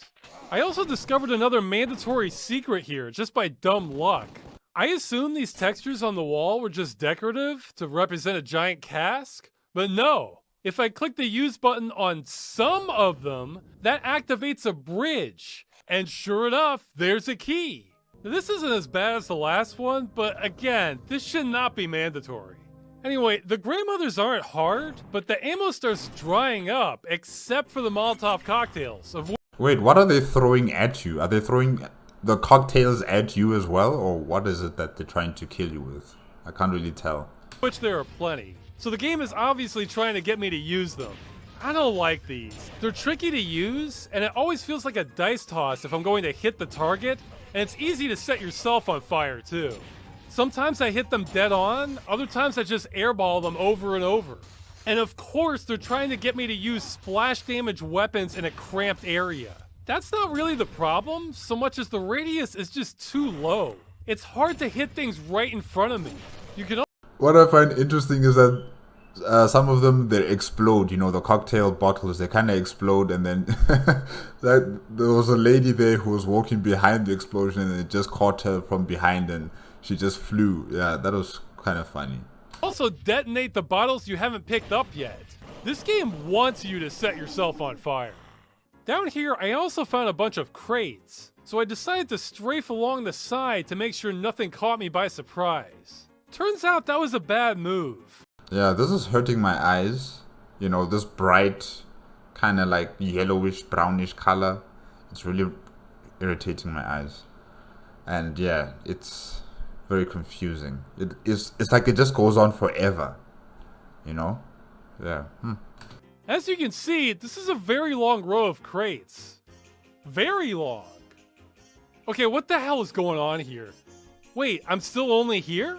I also discovered another mandatory secret here just by dumb luck. I assumed these textures on the wall were just decorative to represent a giant cask, but no. If I click the use button on some of them, that activates a bridge. And sure enough, there's a key. Now, this isn't as bad as the last one, but again, this should not be mandatory. Anyway, the grandmothers aren't hard, but the ammo starts drying up, except for the Molotov cocktails. Wait, what are they throwing at you? Are they throwing the cocktails at you as well? Or what is it that they're trying to kill you with? I can't really tell. Which there are plenty. So the game is obviously trying to get me to use them. I don't like these. They're tricky to use, and it always feels like a dice toss if I'm going to hit the target, and it's easy to set yourself on fire too. Sometimes I hit them dead on, other times I just airball them over and over. And of course, they're trying to get me to use splash damage weapons in a cramped area. That's not really the problem, so much as the radius is just too low. It's hard to hit things right in front of me. You can. What I find interesting is that some of them, they explode, you know, the cocktail bottles, they kind of explode, and then there was a lady there who was walking behind the explosion, and it just caught her from behind, and she just flew. Yeah, that was kind of funny. Also detonate the bottles you haven't picked up yet. This game wants you to set yourself on fire. Down here, I also found a bunch of crates, so I decided to strafe along the side to make sure nothing caught me by surprise. Turns out that was a bad move. Yeah, this is hurting my eyes. You know, this bright, kind of like yellowish, brownish color. It's really irritating my eyes. And yeah, it's very confusing. It's like it just goes on forever. You know? Yeah. As you can see, this is a very long row of crates. Very long. Okay, what the hell is going on here? Wait, I'm still only here?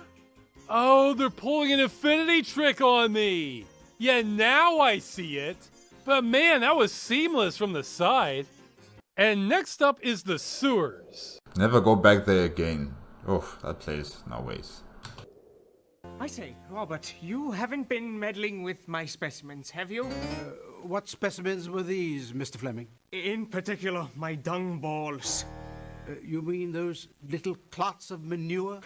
Oh, they're pulling an infinity trick on me! Yeah, now I see it! But man, that was seamless from the side. And next up is the sewers. Never go back there again. Oh, that place, no ways. I say, Robert, you haven't been meddling with my specimens, have you? What specimens were these, Mr. Fleming? In particular, my dung balls. You mean those little clots of manure?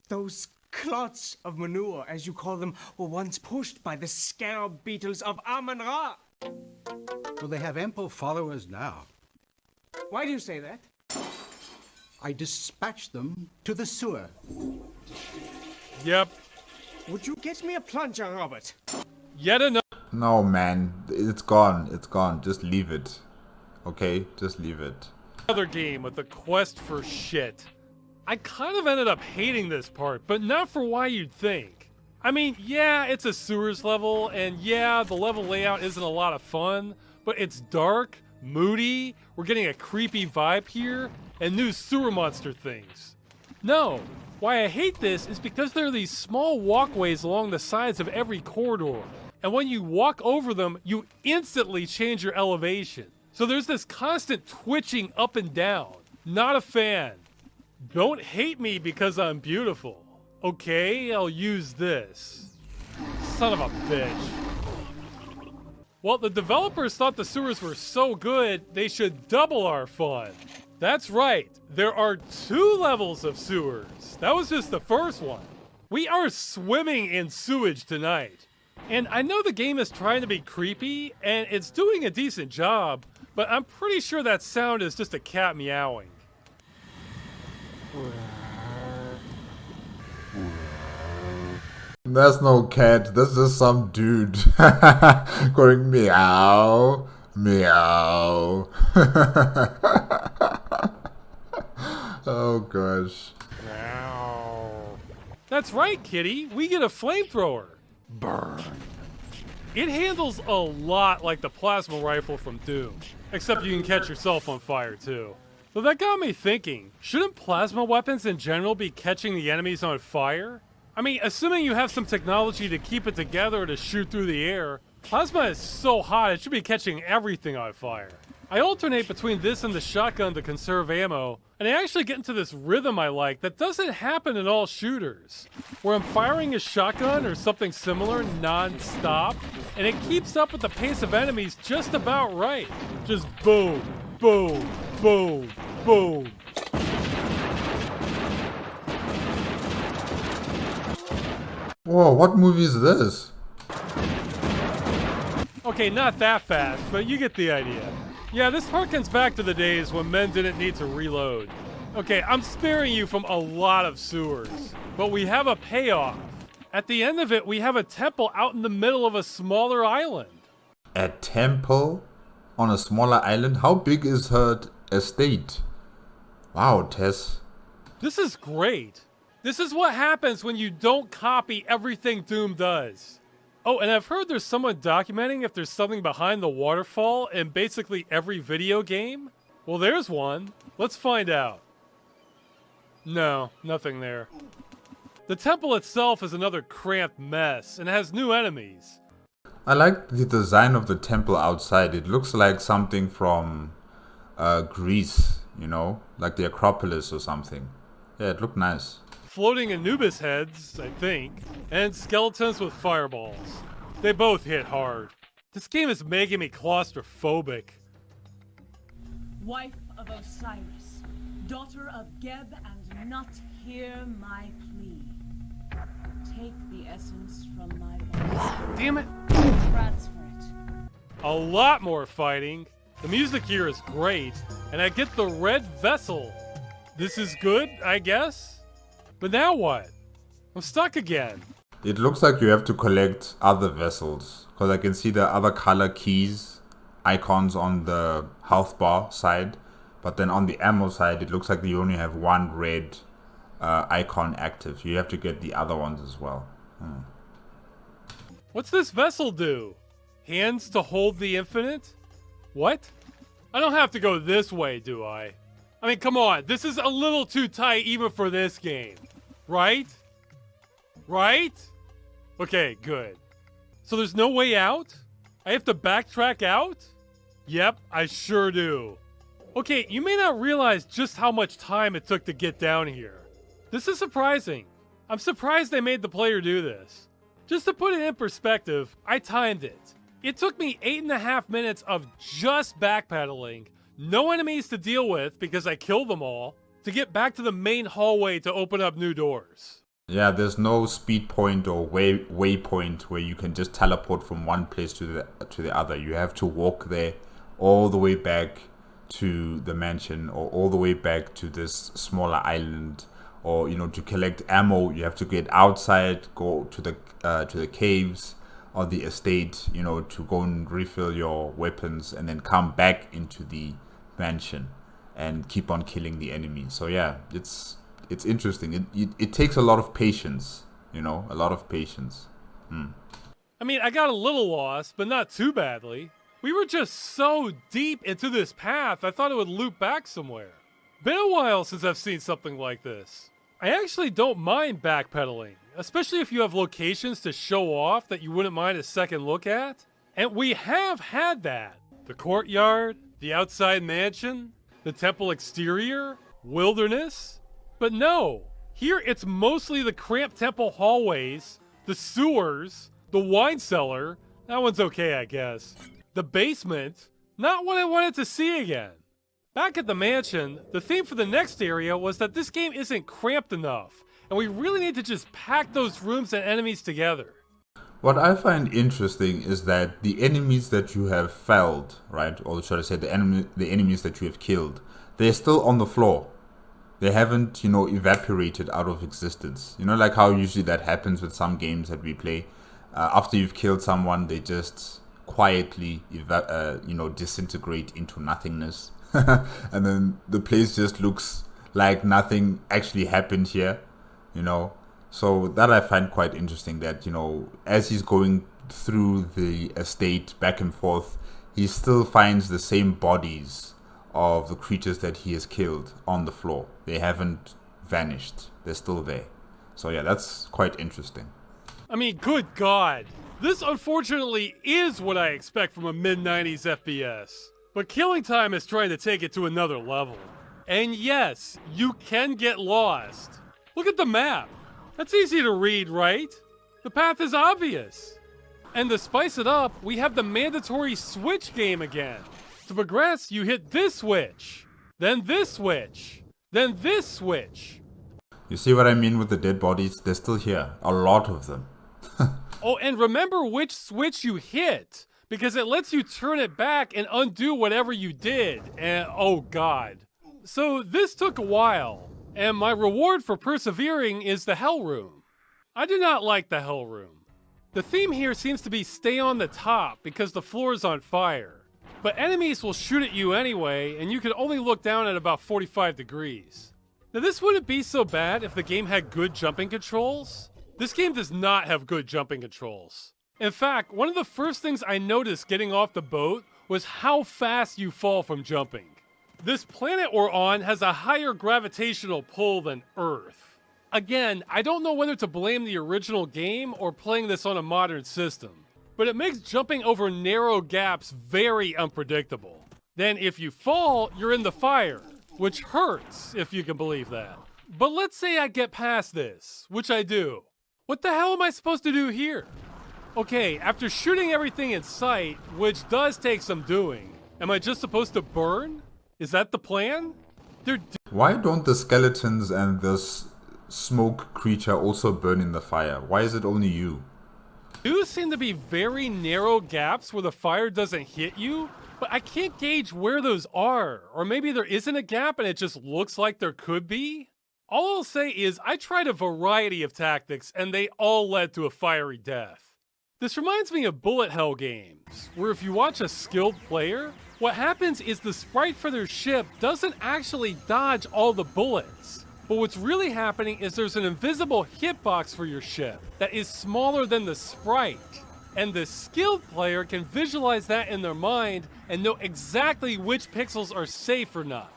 Those clots of manure, as you call them, were once pushed by the scarab beetles of Amun-Ra. Well, they have ample followers now. Why do you say that? I dispatched them to the sewer. Yep. Would you get me a plunger, Robert? Yet another. No, man. It's gone. It's gone. Just leave it. Okay? Just leave it. Another game with a quest for shit. I kind of ended up hating this part, but not for why you'd think. I mean, yeah, it's a sewers level, and yeah, the level layout isn't a lot of fun, but it's dark, moody, we're getting a creepy vibe here, and new sewer monster things. No, why I hate this is because there are these small walkways along the sides of every corridor, and when you walk over them, you instantly change your elevation. So there's this constant twitching up and down. Not a fan. Don't hate me because I'm beautiful. Okay, I'll use this. Son of a bitch. Well, the developers thought the sewers were so good, they should double our fun. That's right, there are 2 levels of sewers. That was just the first one. We are swimming in sewage tonight. And I know the game is trying to be creepy, and it's doing a decent job, but I'm pretty sure that sound is just a cat meowing. That's no cat, that's just some dude going meow, meow. Oh gosh. That's right, kitty, we get a flamethrower. Burn. It handles a lot like the plasma rifle from Doom, except you can catch yourself on fire too. But that got me thinking, shouldn't plasma weapons in general be catching the enemies on fire? I mean, assuming you have some technology to keep it together to shoot through the air, plasma is so hot it should be catching everything on fire. I alternate between this and the shotgun to conserve ammo, and I actually get into this rhythm I like that doesn't happen in all shooters, where I'm firing a shotgun or something similar non-stop, and it keeps up with the pace of enemies just about right. Just boom, boom, boom, boom. Whoa, what movie is this? Okay, not that fast, but you get the idea. Yeah, this harkens back to the days when men didn't need to reload. Okay, I'm sparing you from a lot of sewers, but we have a payoff. At the end of it, we have a temple out in the middle of a smaller island. A temple on a smaller island? How big is her estate? Wow, Tess. This is great. This is what happens when you don't copy everything Doom does. Oh, and I've heard there's someone documenting if there's something behind the waterfall in basically every video game. Well, there's one. Let's find out. No, nothing there. The temple itself is another cramped mess and has new enemies. I like the design of the temple outside. It looks like something from Greece, you know, like the Acropolis or something. Yeah, it looked nice. Floating Anubis heads, I think, and skeletons with fireballs. They both hit hard. This game is making me claustrophobic. Wife of Osiris, daughter of Geb, and not hear my plea. Take the essence from my body. Damn it. Transfer it. A lot more fighting. The music here is great, and I get the red vessel. This is good, I guess? But now what? I'm stuck again. It looks like you have to collect other vessels, because I can see the other color keys, icons on the health bar side, but then on the ammo side, it looks like you only have one red icon active. You have to get the other ones as well. What's this vessel do? Hands to hold the infinite? What? I don't have to go this way, do I? I mean, come on, this is a little too tight even for this game. Right? Right? Okay, good. So there's no way out? I have to backtrack out? Yep, I sure do. Okay, you may not realize just how much time it took to get down here. This is surprising. I'm surprised they made the player do this. Just to put it in perspective, I timed it. It took me 8.5 minutes of just backpedaling, no enemies to deal with because I killed them all, to get back to the main hallway to open up new doors. Yeah, there's no speed point or waypoint where you can just teleport from one place to the other. You have to walk there all the way back to the mansion, or all the way back to this smaller island, or to collect ammo you have to get outside, go to the caves or the estate, to go and refill your weapons, and then come back into the mansion and keep on killing the enemies. So yeah, it's interesting. It takes a lot of patience, a lot of patience. I mean, I got a little lost, but not too badly. We were just so deep into this path, I thought it would loop back somewhere. Been a while since I've seen something like this. I actually don't mind backpedaling, especially if you have locations to show off that you wouldn't mind a second look at. And we have had that. The courtyard, the outside mansion, the temple exterior, wilderness. But no, here it's mostly the cramped temple hallways, the sewers, the wine cellar. That one's okay, I guess. The basement, not what I wanted to see again. Back at the mansion, the theme for the next area was that this game isn't cramped enough, and we really need to just pack those rooms and enemies together. What I find interesting is that the enemies that you have felled, right, or should I say the enemies that you have killed, they're still on the floor. They haven't, evaporated out of existence. Like how usually that happens with some games that we play. After you've killed someone, they just quietly disintegrate into nothingness. And then the place just looks like nothing actually happened here, So that I find quite interesting, that, as he's going through the estate back and forth, he still finds the same bodies of the creatures that he has killed on the floor. They haven't vanished. They're still there. So yeah, that's quite interesting. I mean, good God. This unfortunately is what I expect from a mid-90s FPS. But Killing Time is trying to take it to another level. And yes, you can get lost. Look at the map. That's easy to read, right? The path is obvious. And to spice it up, we have the mandatory switch game again. To progress, you hit this switch, then this switch, then this switch. You see what I mean with the dead bodies? They're still here. A lot of them. Oh, and remember which switch you hit, because it lets you turn it back and undo whatever you did, and oh god. So this took a while, and my reward for persevering is the Hell Room. I do not like the Hell Room. The theme here seems to be stay on the top because the floor is on fire. But enemies will shoot at you anyway, and you can only look down at about 45 degrees. Now this wouldn't be so bad if the game had good jumping controls. This game does not have good jumping controls. In fact, one of the first things I noticed getting off the boat was how fast you fall from jumping. This planet we're on has a higher gravitational pull than Earth. Again, I don't know whether to blame the original game or playing this on a modern system, but it makes jumping over narrow gaps very unpredictable. Then if you fall, you're in the fire, which hurts, if you can believe that. But let's say I get past this, which I do. What the hell am I supposed to do here? Okay, after shooting everything in sight, which does take some doing, am I just supposed to burn? Is that the plan? Why don't the skeletons and this smoke creature also burn in the fire? Why is it only you? Do seem to be very narrow gaps where the fire doesn't hit you, but I can't gauge where those are. Or maybe there isn't a gap and it just looks like there could be. All I'll say is I tried a variety of tactics and they all led to a fiery death. This reminds me of bullet hell games, where if you watch a skilled player, what happens is the sprite for their ship doesn't actually dodge all the bullets. But what's really happening is there's an invisible hitbox for your ship that is smaller than the sprite. And the skilled player can visualize that in their mind and know exactly which pixels are safe or not.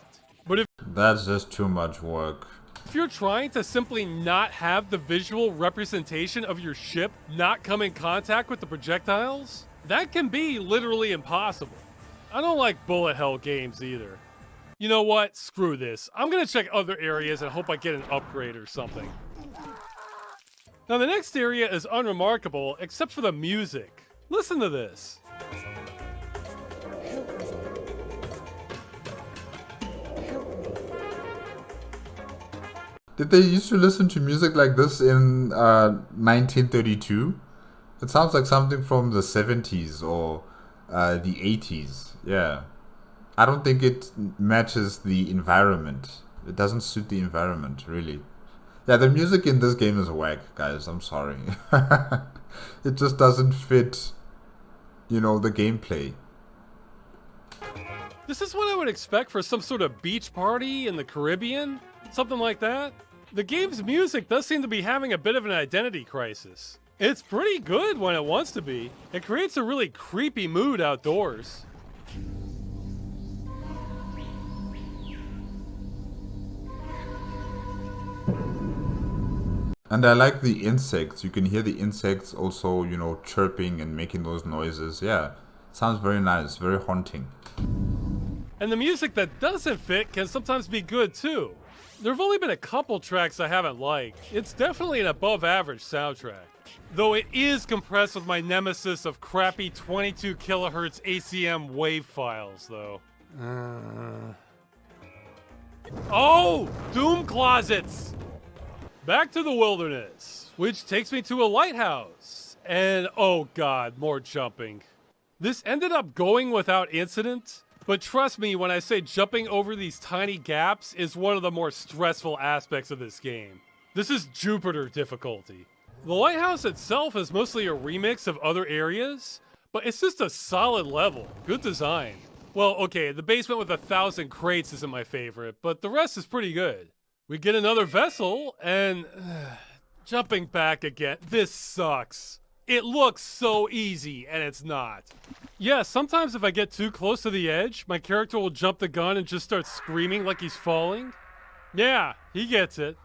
But if That's just too much work. If you're trying to simply not have the visual representation of your ship not come in contact with the projectiles, that can be literally impossible. I don't like bullet hell games either. You know what? Screw this. I'm gonna check other areas and hope I get an upgrade or something. Now the next area is unremarkable except for the music. Listen to this. Did they used to listen to music like this in 1932? It sounds like something from the 70s or the 80s. Yeah. I don't think it matches the environment. It doesn't suit the environment, really. Yeah, the music in this game is whack, guys. I'm sorry. It just doesn't fit, you know, the gameplay. This is what I would expect for some sort of beach party in the Caribbean. Something like that. The game's music does seem to be having a bit of an identity crisis. It's pretty good when it wants to be. It creates a really creepy mood outdoors. And I like the insects. You can hear the insects also, you know, chirping and making those noises. Yeah, sounds very nice, very haunting. And the music that doesn't fit can sometimes be good too. There have only been a couple tracks I haven't liked. It's definitely an above average soundtrack. Though it is compressed with my nemesis of crappy 22 kilohertz ACM wave files though. Oh! Doom closets! Back to the wilderness, which takes me to a lighthouse. And oh god, more jumping. This ended up going without incident. But trust me when I say jumping over these tiny gaps is one of the more stressful aspects of this game. This is Jupiter difficulty. The lighthouse itself is mostly a remix of other areas, but it's just a solid level. Good design. Well, okay, the basement with 1,000 crates isn't my favorite, but the rest is pretty good. We get another vessel, and jumping back again. This sucks. It looks so easy, and it's not. Yeah, sometimes if I get too close to the edge, my character will jump the gun and just start screaming like he's falling. Yeah, he gets it.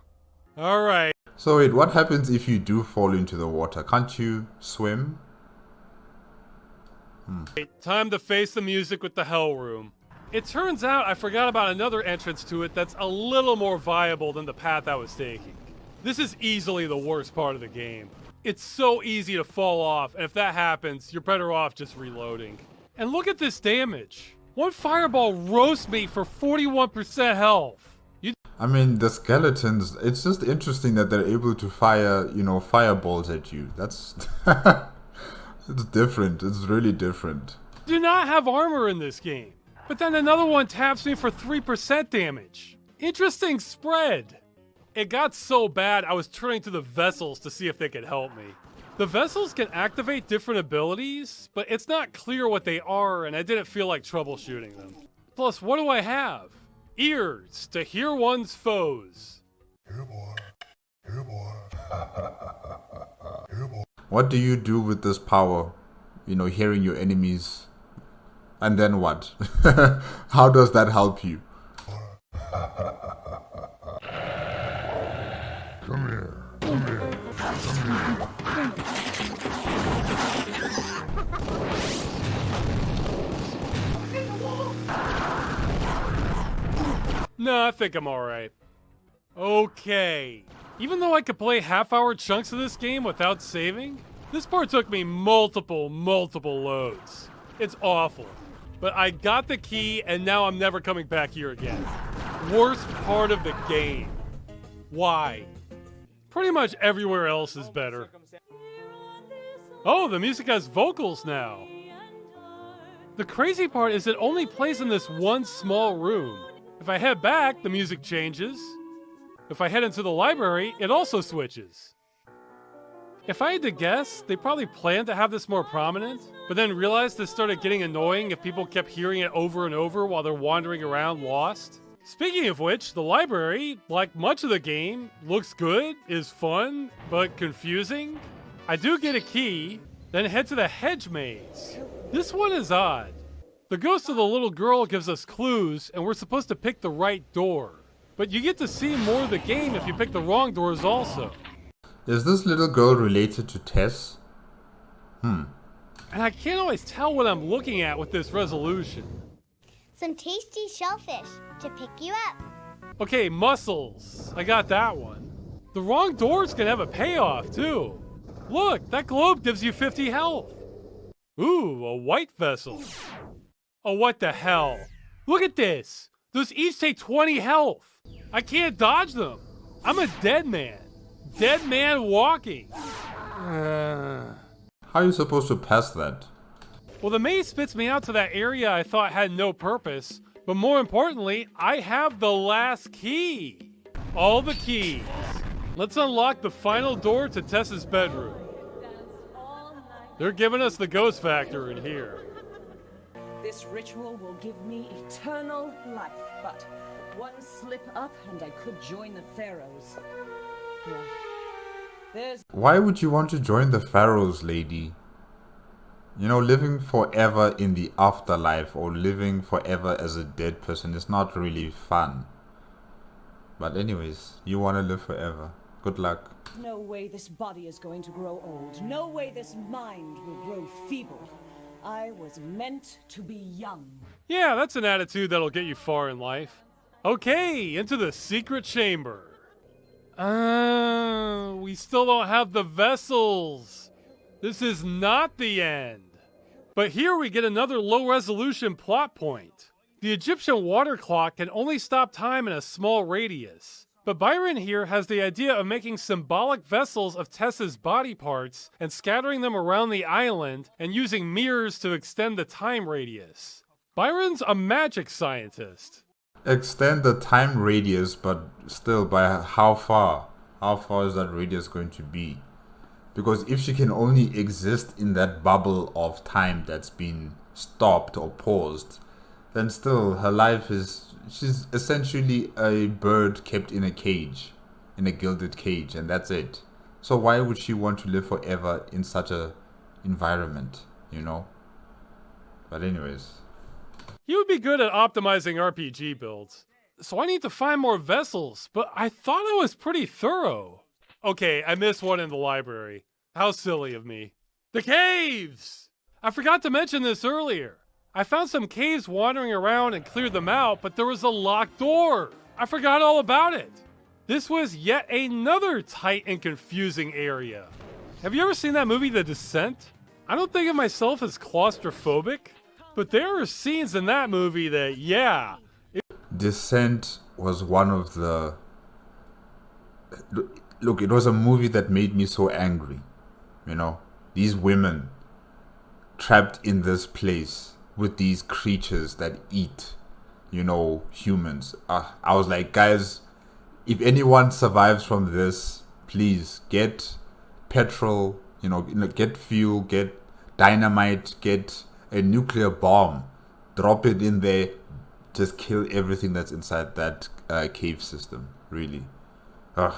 Alright. So wait, what happens if you do fall into the water? Can't you swim? Time to face the music with the Hell Room. It turns out I forgot about another entrance to it that's a little more viable than the path I was taking. This is easily the worst part of the game. It's so easy to fall off, and if that happens, you're better off just reloading. And look at this damage. One fireball roasts me for 41% health. I mean, the skeletons, it's just interesting that they're able to fire, you know, fireballs at you. That's It's different. It's really different. Do not have armor in this game. But then another one taps me for 3% damage. Interesting spread. It got so bad I was turning to the vessels to see if they could help me. The vessels can activate different abilities, but it's not clear what they are and I didn't feel like troubleshooting them. Plus, what do I have? Ears to hear one's foes. Here boy. Here boy. Here boy. What do you do with this power? You know, hearing your enemies. And then what? How does that help you? Come here. Come here. Come here. No, I think I'm alright. Okay. Even though I could play half-hour chunks of this game without saving, this part took me multiple loads. It's awful. But I got the key and now I'm never coming back here again. Worst part of the game. Why? Pretty much everywhere else is better. Oh, the music has vocals now. The crazy part is it only plays in this one small room. If I head back, the music changes. If I head into the library, it also switches. If I had to guess, they probably planned to have this more prominent, but then realized this started getting annoying if people kept hearing it over and over while they're wandering around lost. Speaking of which, the library, like much of the game, looks good, is fun, but confusing. I do get a key, then head to the hedge maze. This one is odd. The ghost of the little girl gives us clues, and we're supposed to pick the right door. But you get to see more of the game if you pick the wrong doors also. Is this little girl related to Tess? And I can't always tell what I'm looking at with this resolution. Some tasty shellfish to pick you up. Okay, mussels. I got that one. The wrong doors can have a payoff too. Look, that globe gives you 50 health. Ooh, a white vessel. Oh, what the hell? Look at this. Those each take 20 health. I can't dodge them. I'm a dead man. Dead man walking. How are you supposed to pass that? Well, the maze spits me out to that area I thought had no purpose, but more importantly, I have the last key. All the keys. Let's unlock the final door to Tess's bedroom. They're giving us the ghost factor in here. This ritual will give me eternal life, but one slip up and I could join the pharaohs. Yeah. Why would you want to join the pharaohs, lady? You know, living forever in the afterlife or living forever as a dead person is not really fun. But anyways, you want to live forever. Good luck. No way this body is going to grow old. No way this mind will grow feeble. I was meant to be young. Yeah, that's an attitude that'll get you far in life. Okay, into the secret chamber. We still don't have the vessels. This is not the end. But here we get another low-resolution plot point. The Egyptian water clock can only stop time in a small radius. But Byron here has the idea of making symbolic vessels of Tess's body parts and scattering them around the island and using mirrors to extend the time radius. Byron's a magic scientist. Extend the time radius, but still by how far? How far is that radius going to be? Because if she can only exist in that bubble of time that's been stopped or paused, then still her life is... She's essentially a bird kept in a cage, in a gilded cage, and that's it. So why would she want to live forever in such a environment, you know? But anyways. You would be good at optimizing RPG builds. So I need to find more vessels, but I thought I was pretty thorough. Okay, I missed one in the library. How silly of me. The caves! I forgot to mention this earlier. I found some caves wandering around and cleared them out, but there was a locked door. I forgot all about it. This was yet another tight and confusing area. Have you ever seen that movie, The Descent? I don't think of myself as claustrophobic, but there are scenes in that movie that, yeah. Descent was one of the... Look, it was a movie that made me so angry. You know, these women trapped in this place with these creatures that eat, you know, humans. I was like, guys, if anyone survives from this, please get petrol, get fuel, get dynamite, get a nuclear bomb, drop it in there, just kill everything that's inside that cave system. Really. Ugh,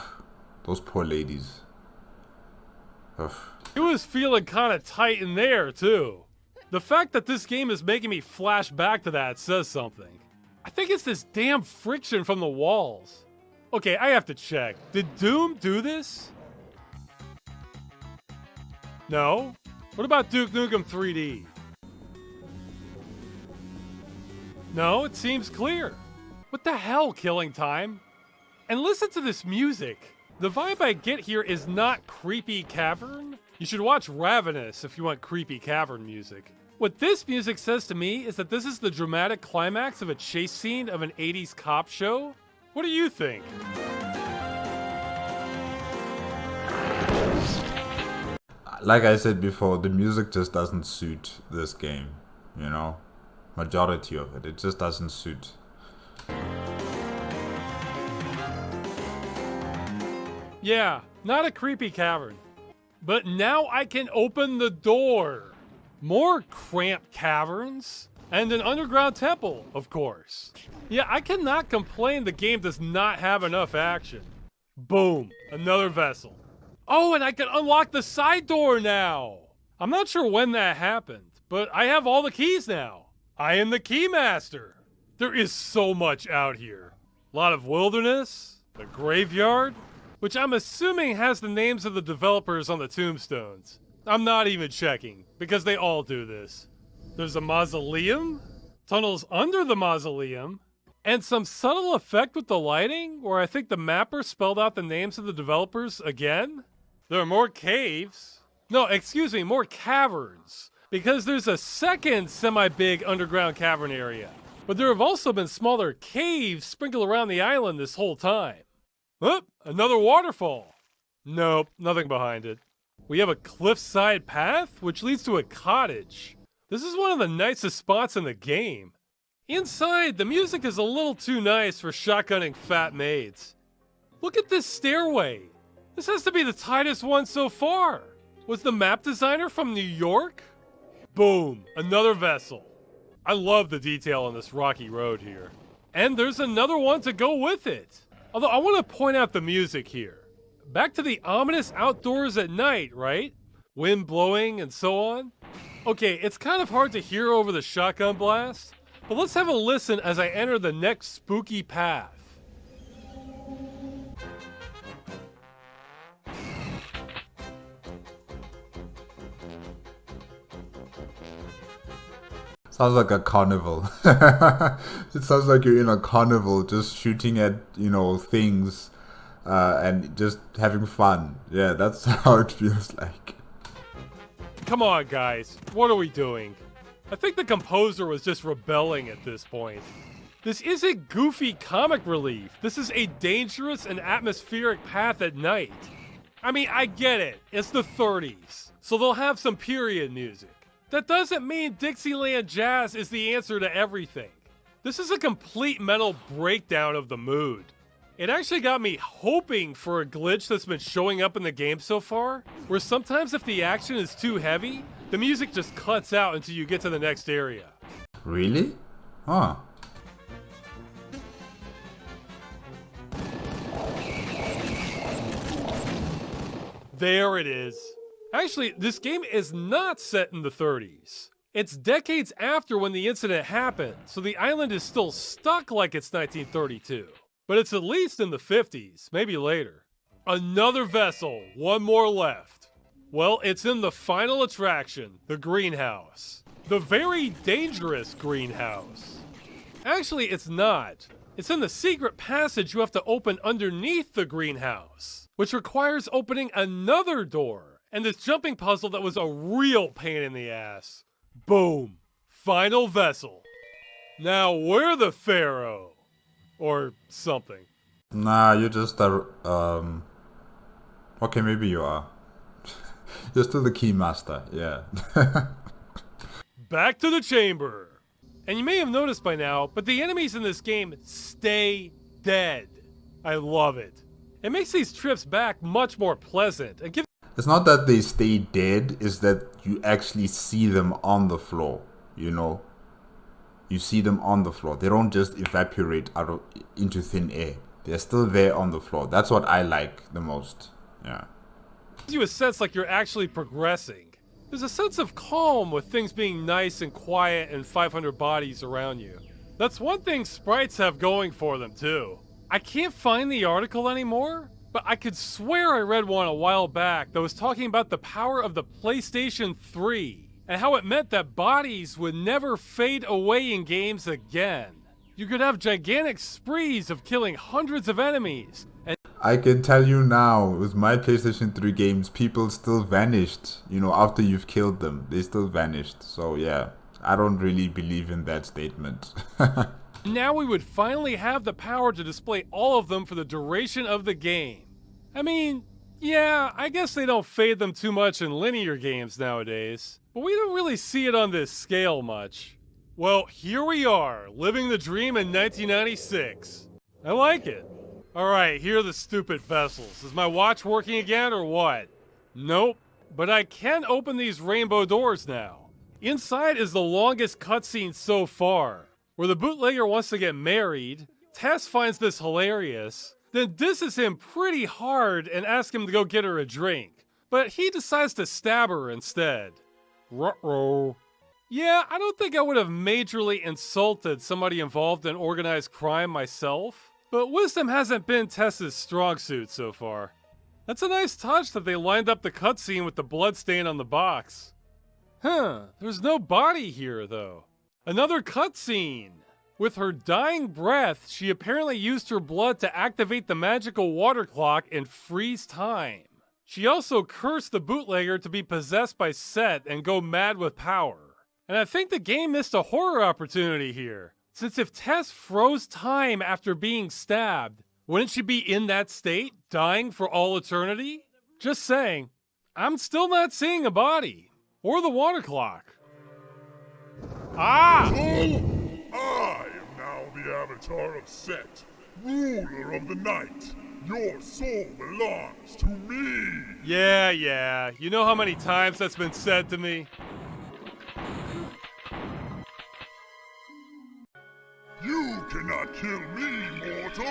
those poor ladies. Ugh. It was feeling kind of tight in there, too. The fact that this game is making me flash back to that says something. I think it's this damn friction from the walls. Okay, I have to check. Did Doom do this? No? What about Duke Nukem 3D? No, it seems clear. What the hell, Killing Time? And listen to this music. The vibe I get here is not creepy cavern. You should watch Ravenous if you want creepy cavern music. What this music says to me is that this is the dramatic climax of a chase scene of an 80s cop show. What do you think? Like I said before, the music just doesn't suit this game, you know? Majority of it just doesn't suit. Yeah, not a creepy cavern. But now I can open the door. More cramped caverns. And an underground temple, of course. Yeah, I cannot complain the game does not have enough action. Boom, another vessel. Oh, and I can unlock the side door now. I'm not sure when that happened, but I have all the keys now. I am the keymaster. There is so much out here. A lot of wilderness, the graveyard, which I'm assuming has the names of the developers on the tombstones. I'm not even checking, because they all do this. There's a mausoleum, tunnels under the mausoleum, and some subtle effect with the lighting where I think the mapper spelled out the names of the developers again. There are more caves. No, excuse me, more caverns. Because there's a second semi-big underground cavern area. But there have also been smaller caves sprinkled around the island this whole time. Oh, another waterfall. Nope, nothing behind it. We have a cliffside path, which leads to a cottage. This is one of the nicest spots in the game. Inside, the music is a little too nice for shotgunning fat maids. Look at this stairway. This has to be the tightest one so far. Was the map designer from New York? Boom, another vessel. I love the detail on this rocky road here. And there's another one to go with it. Although I want to point out the music here. Back to the ominous outdoors at night, right? Wind blowing and so on. Okay, it's kind of hard to hear over the shotgun blast, but let's have a listen as I enter the next spooky path. Sounds like a carnival. It sounds like you're in a carnival just shooting at, things and just having fun. Yeah, that's how it feels like. Come on, guys. What are we doing? I think the composer was just rebelling at this point. This isn't goofy comic relief. This is a dangerous and atmospheric path at night. I mean, I get it. It's the 30s, so they'll have some period music. That doesn't mean Dixieland jazz is the answer to everything. This is a complete mental breakdown of the mood. It actually got me hoping for a glitch that's been showing up in the game so far, where sometimes if the action is too heavy, the music just cuts out until you get to the next area. Really? Huh. There it is. Actually, this game is not set in the 30s. It's decades after when the incident happened, so the island is still stuck like it's 1932. But it's at least in the 50s, maybe later. Another vessel, one more left. Well, it's in the final attraction, the greenhouse. The very dangerous greenhouse. Actually, it's not. It's in the secret passage you have to open underneath the greenhouse, which requires opening another door. And this jumping puzzle that was a real pain in the ass. Boom. Final vessel. Now we're the pharaoh. Or something. Nah, you're just a, okay, maybe you are. You're still the keymaster, yeah. back to the chamber. And you may have noticed by now, but the enemies in this game stay dead. I love it. It makes these trips back much more pleasant and gives. It's not that they stay dead, it's that you actually see them on the floor, you know? You see them on the floor. They don't just evaporate into thin air. They're still there on the floor. That's what I like the most. Yeah. Gives you a sense like you're actually progressing. There's a sense of calm with things being nice and quiet and 500 bodies around you. That's one thing sprites have going for them too. I can't find the article anymore, but I could swear I read one a while back that was talking about the power of the PlayStation 3 and how it meant that bodies would never fade away in games again. You could have gigantic sprees of killing hundreds of enemies. And I can tell you now, with my PlayStation 3 games, people still vanished. You know, after you've killed them, they still vanished. So yeah, I don't really believe in that statement. now we would finally have the power to display all of them for the duration of the game. I mean, yeah, I guess they don't fade them too much in linear games nowadays, but we don't really see it on this scale much. Well, here we are, living the dream in 1996. I like it. Alright, here are the stupid vessels. Is my watch working again or what? Nope. But I can open these rainbow doors now. Inside is the longest cutscene so far, where the bootlegger wants to get married, Tess finds this hilarious, then disses him pretty hard and asks him to go get her a drink. But he decides to stab her instead. Ruh-roh. Yeah, I don't think I would have majorly insulted somebody involved in organized crime myself, but wisdom hasn't been Tess's strong suit so far. That's a nice touch that they lined up the cutscene with the bloodstain on the box. There's no body here though. Another cutscene! With her dying breath, she apparently used her blood to activate the magical water clock and freeze time. She also cursed the bootlegger to be possessed by Set and go mad with power. And I think the game missed a horror opportunity here, since if Tess froze time after being stabbed, wouldn't she be in that state, dying for all eternity? Just saying, I'm still not seeing a body, or the water clock. Ah! I am now the avatar of Set, ruler of the night. Your soul belongs to me. Yeah. You know how many times that's been said to me? You cannot kill me, mortal.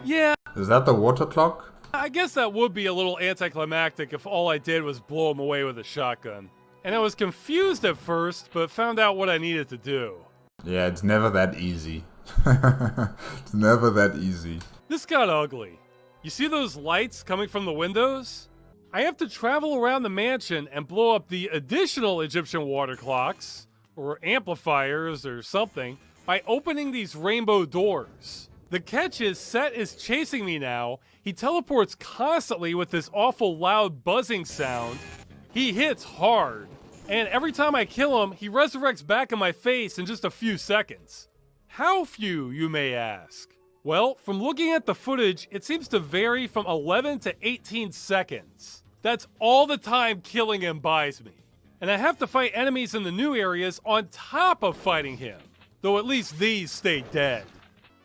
Yeah. Is that the water clock? I guess that would be a little anticlimactic if all I did was blow him away with a shotgun. And I was confused at first, but found out what I needed to do. Yeah, it's never that easy. It's never that easy. This got ugly. You see those lights coming from the windows? I have to travel around the mansion and blow up the additional Egyptian water clocks, or amplifiers or something, by opening these rainbow doors. The catch is Set is chasing me now. He teleports constantly with this awful loud buzzing sound. He hits hard. And every time I kill him, he resurrects back in my face in just a few seconds. How few, you may ask? Well, from looking at the footage, it seems to vary from 11 to 18 seconds. That's all the time killing him buys me. And I have to fight enemies in the new areas on top of fighting him, though at least these stay dead.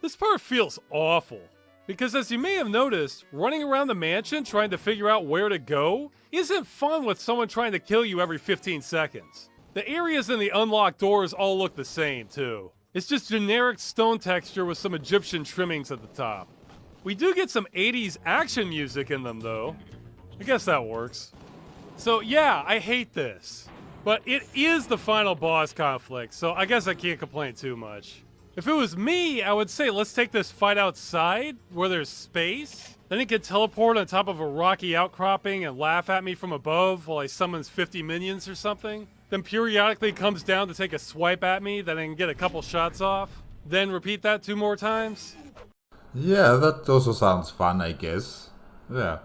This part feels awful, because as you may have noticed, running around the mansion trying to figure out where to go isn't fun with someone trying to kill you every 15 seconds. The areas in the unlocked doors all look the same, too. It's just generic stone texture with some Egyptian trimmings at the top. We do get some 80s action music in them, though. I guess that works. So yeah, I hate this. But it is the final boss conflict, so I guess I can't complain too much. If it was me, I would say let's take this fight outside, where there's space. Then he could teleport on top of a rocky outcropping and laugh at me from above while he summons 50 minions or something. Then periodically comes down to take a swipe at me, then I can get a couple shots off. Then repeat that 2 more times. Yeah, that also sounds fun, I guess. Yeah.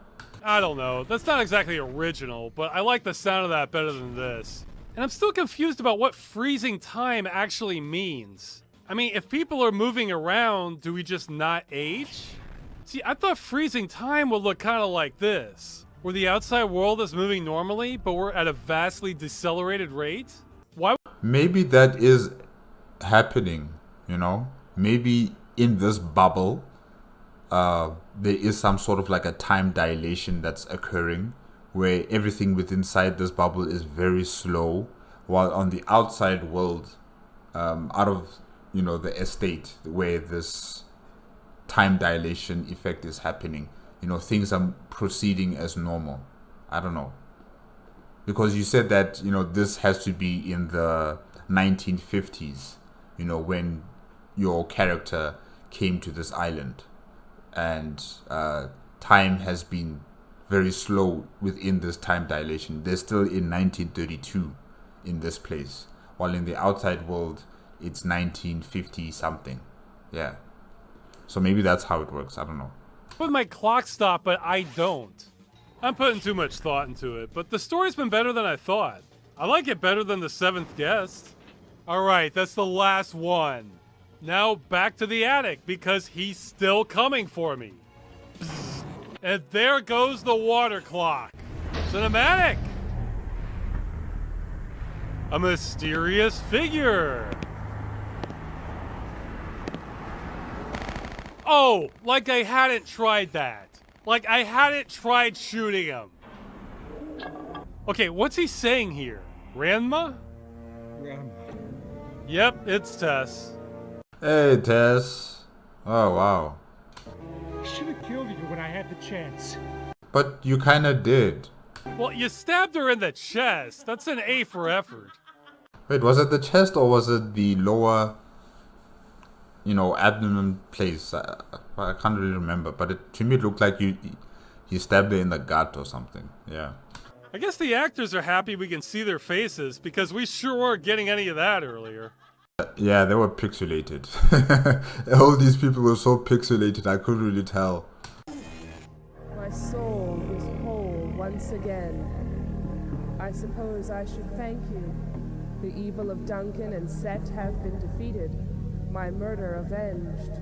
I don't know, that's not exactly original, but I like the sound of that better than this. And I'm still confused about what freezing time actually means. I mean, if people are moving around, do we just not age? See, I thought freezing time would look kind of like this, where the outside world is moving normally, but we're at a vastly decelerated rate. Why? Maybe that is happening, you know? Maybe in this bubble, there is some sort of like a time dilation that's occurring where everything within inside this bubble is very slow, while on the outside world, out of, you know, the estate where this time dilation effect is happening, you know, things are proceeding as normal. I don't know. Because you said that, you know, this has to be in the 1950s, you know, when your character came to this island. And time has been very slow within this time dilation. They're still in 1932 in this place, while in the outside world, it's 1950 something. Yeah. So maybe that's how it works. I don't know. But my clock stopped, but I don't. I'm putting too much thought into it, but the story's been better than I thought. I like it better than The Seventh Guest. Alright, that's the last one. Now back to the attic, because he's still coming for me. Psst. And there goes the water clock. Cinematic! A mysterious figure. Oh, like I hadn't tried that. Like I hadn't tried shooting him. Okay, what's he saying here? Grandma? Grandma. Yep, it's Tess. Hey, Tess. Oh, wow. I should have killed you when I had the chance. But you kinda did. Well, you stabbed her in the chest. That's an A for effort. Wait, was it the chest or was it the lower, you know, abdomen place? I can't really remember, but to me it looked like you stabbed her in the gut or something. Yeah. I guess the actors are happy we can see their faces, because we sure weren't getting any of that earlier. Yeah, they were pixelated. All these people were so pixelated, I couldn't really tell. My soul is whole once again. I suppose I should thank you. The evil of Duncan and Set have been defeated, my murder avenged.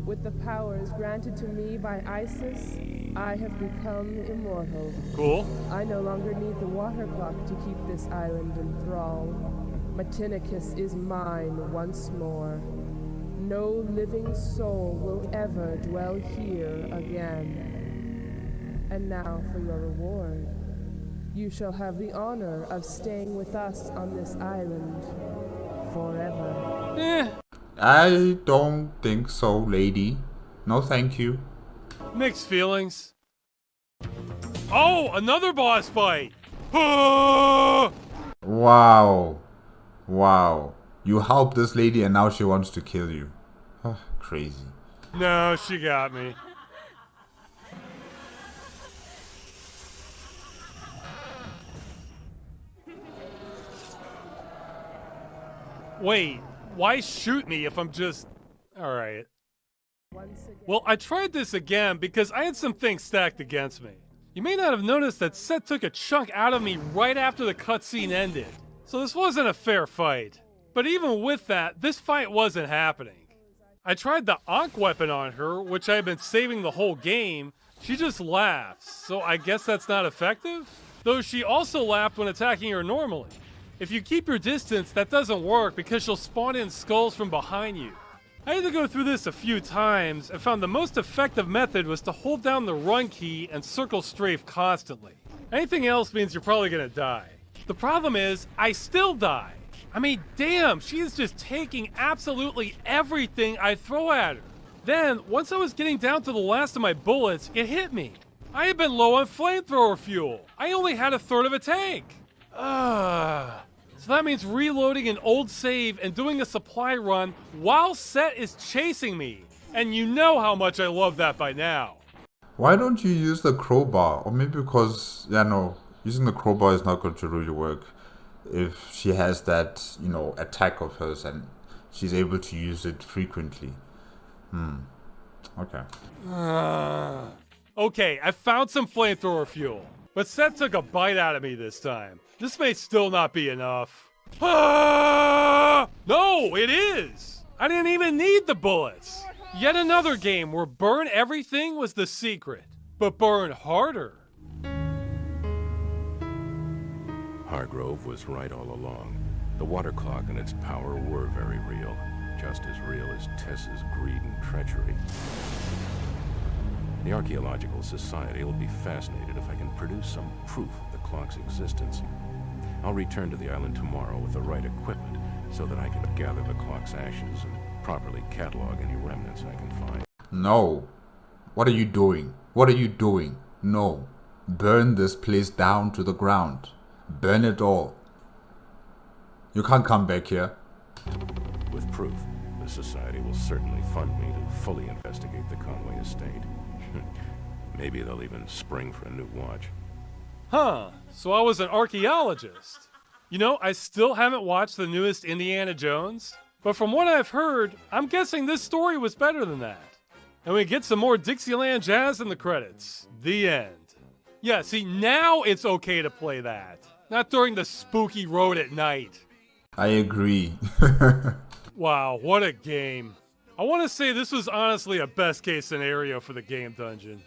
With the powers granted to me by Isis, I have become immortal. Cool. I no longer need the water clock to keep this island in thrall. Matinicus is mine once more. No living soul will ever dwell here again. And now for your reward. You shall have the honor of staying with us on this island forever. I don't think so, lady. No, thank you. Mixed feelings. Oh, another boss fight! Ah! Wow. Wow. You helped this lady and now she wants to kill you. Crazy. No, she got me. Wait, why shoot me if I'm just... Alright. Well, I tried this again because I had some things stacked against me. You may not have noticed that Set took a chunk out of me right after the cutscene ended. So this wasn't a fair fight. But even with that, this fight wasn't happening. I tried the Ankh weapon on her, which I had been saving the whole game. She just laughs, so I guess that's not effective? Though she also laughed when attacking her normally. If you keep your distance, that doesn't work because she'll spawn in skulls from behind you. I had to go through this a few times and found the most effective method was to hold down the run key and circle strafe constantly. Anything else means you're probably gonna die. The problem is, I still die. I mean, damn, she is just taking absolutely everything I throw at her. Then, once I was getting down to the last of my bullets, it hit me. I had been low on flamethrower fuel. I only had a third of a tank. So that means reloading an old save and doing a supply run while Set is chasing me. And you know how much I love that by now. Why don't you use the crowbar? Or maybe because, yeah, no, using the crowbar is not going to really work. If she has that, you know, attack of hers and she's able to use it frequently. Okay. Okay, I found some flamethrower fuel. But Set took a bite out of me this time. This may still not be enough. No, it is! I didn't even need the bullets. Yet another game where burn everything was the secret, but burn harder. Hargrove was right all along. The water clock and its power were very real, just as real as Tess's greed and treachery. The Archaeological Society will be fascinated if I can produce some proof of the clock's existence. I'll return to the island tomorrow with the right equipment so that I can gather the clock's ashes and properly catalog any remnants I can find. No. What are you doing? What are you doing? No. Burn this place down to the ground. Burn it all. You can't come back here. With proof, the Society will certainly fund me to fully investigate the Conway estate. Maybe they'll even spring for a new watch. Huh, so I was an archaeologist. You know, I still haven't watched the newest Indiana Jones, but from what I've heard, I'm guessing this story was better than that. And we get some more Dixieland jazz in the credits. The end. Yeah, see, now it's okay to play that. Not during the spooky road at night. I agree. Wow, what a game. I want to say this was honestly a best case scenario for the game dungeon.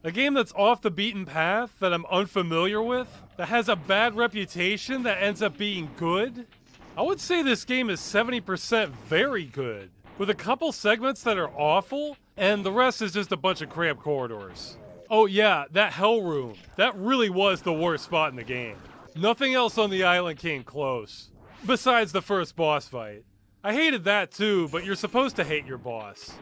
A game that's off the beaten path, that I'm unfamiliar with, that has a bad reputation that ends up being good. I would say this game is 70% very good, with a couple segments that are awful, and the rest is just a bunch of cramped corridors. Oh yeah, that hell room. That really was the worst spot in the game. Nothing else on the island came close. Besides the first boss fight. I hated that too, but you're supposed to hate your boss.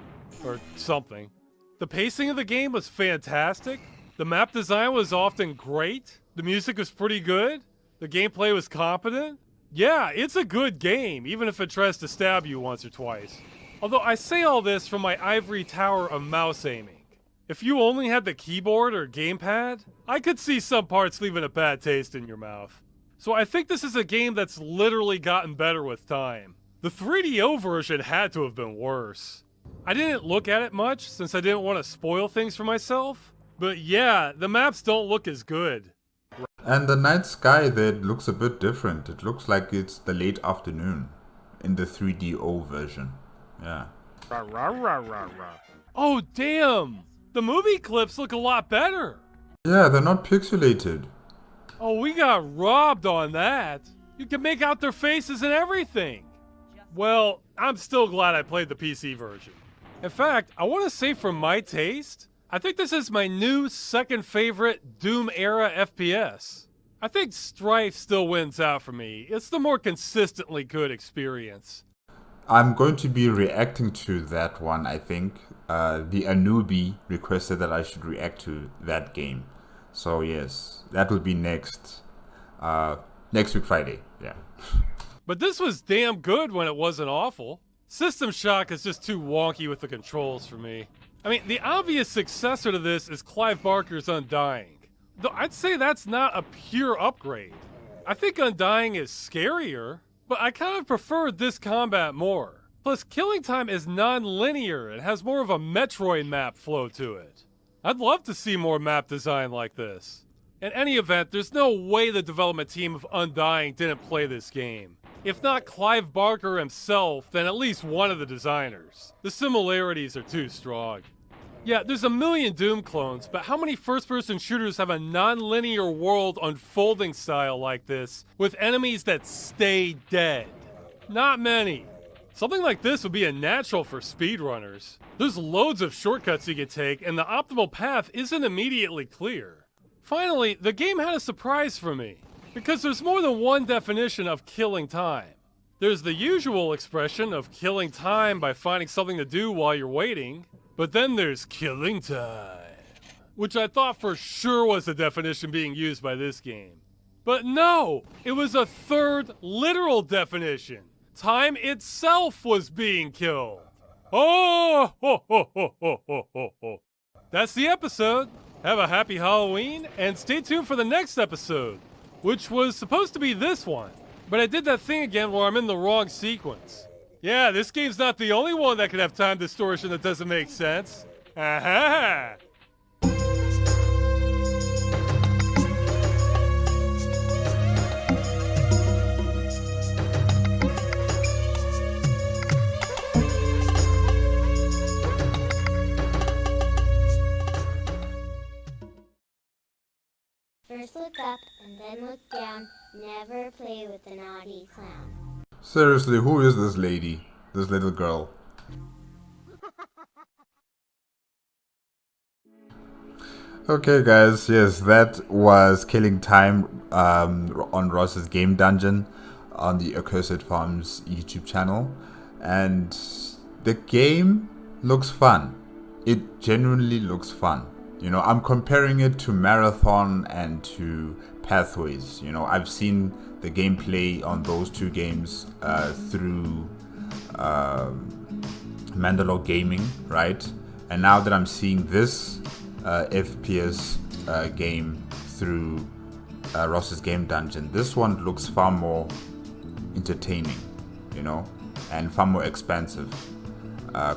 Or something. The pacing of the game was fantastic. The map design was often great. The music was pretty good. The gameplay was competent. Yeah, it's a good game, even if it tries to stab you once or twice. Although I say all this from my ivory tower of mouse aiming. If you only had the keyboard or gamepad, I could see some parts leaving a bad taste in your mouth. So I think this is a game that's literally gotten better with time. The 3DO version had to have been worse. I didn't look at it much since I didn't want to spoil things for myself, but yeah, the maps don't look as good. And the night sky there looks a bit different. It looks like it's the late afternoon in the 3DO version. Yeah. Rah, rah, rah, rah, rah. Oh damn! The movie clips look a lot better! Yeah, they're not pixelated. Oh, we got robbed on that. You can make out their faces and everything. Well, I'm still glad I played the PC version. In fact, I want to say for my taste, I think this is my new second favorite Doom-era FPS. I think Strife still wins out for me. It's the more consistently good experience. I'm going to be reacting to that one, I think. The Anubi requested that I should react to that game. So yes, that will be next week Friday, yeah. But this was damn good when it wasn't awful. System Shock is just too wonky with the controls for me. I mean, the obvious successor to this is Clive Barker's Undying. Though I'd say that's not a pure upgrade. I think Undying is scarier, but I kind of prefer this combat more. Plus, killing time is non-linear and has more of a Metroid map flow to it. I'd love to see more map design like this. In any event, there's no way the development team of Undying didn't play this game. If not Clive Barker himself, then at least one of the designers. The similarities are too strong. Yeah, there's a million Doom clones, but how many first-person shooters have a non-linear world unfolding style like this, with enemies that stay dead? Not many. Something like this would be a natural for speedrunners. There's loads of shortcuts you can take, and the optimal path isn't immediately clear. Finally, the game had a surprise for me, because there's more than one definition of killing time. There's the usual expression of killing time by finding something to do while you're waiting, but then there's killing time, which I thought for sure was the definition being used by this game. But no, it was a third literal definition. Time itself was being killed. Oh, ho, ho, ho, ho, ho, ho, ho. That's the episode. Have a happy Halloween, and stay tuned for the next episode, which was supposed to be this one. But I did that thing again where I'm in the wrong sequence. Yeah, this game's not the only one that could have time distortion that doesn't make sense. Aha! First look up and then look down. Never play with the naughty clown. Seriously, who is this lady? This little girl? Okay guys, yes, that was killing time on Ross's Game Dungeon on the Accursed Farms YouTube channel. And the game looks fun. It genuinely looks fun. You know, I'm comparing it to Marathon and to Pathways. You know, I've seen the gameplay on those two games through Mandalore Gaming, right? And now that I'm seeing this FPS game through Ross's Game Dungeon, this one looks far more entertaining, you know, and far more expansive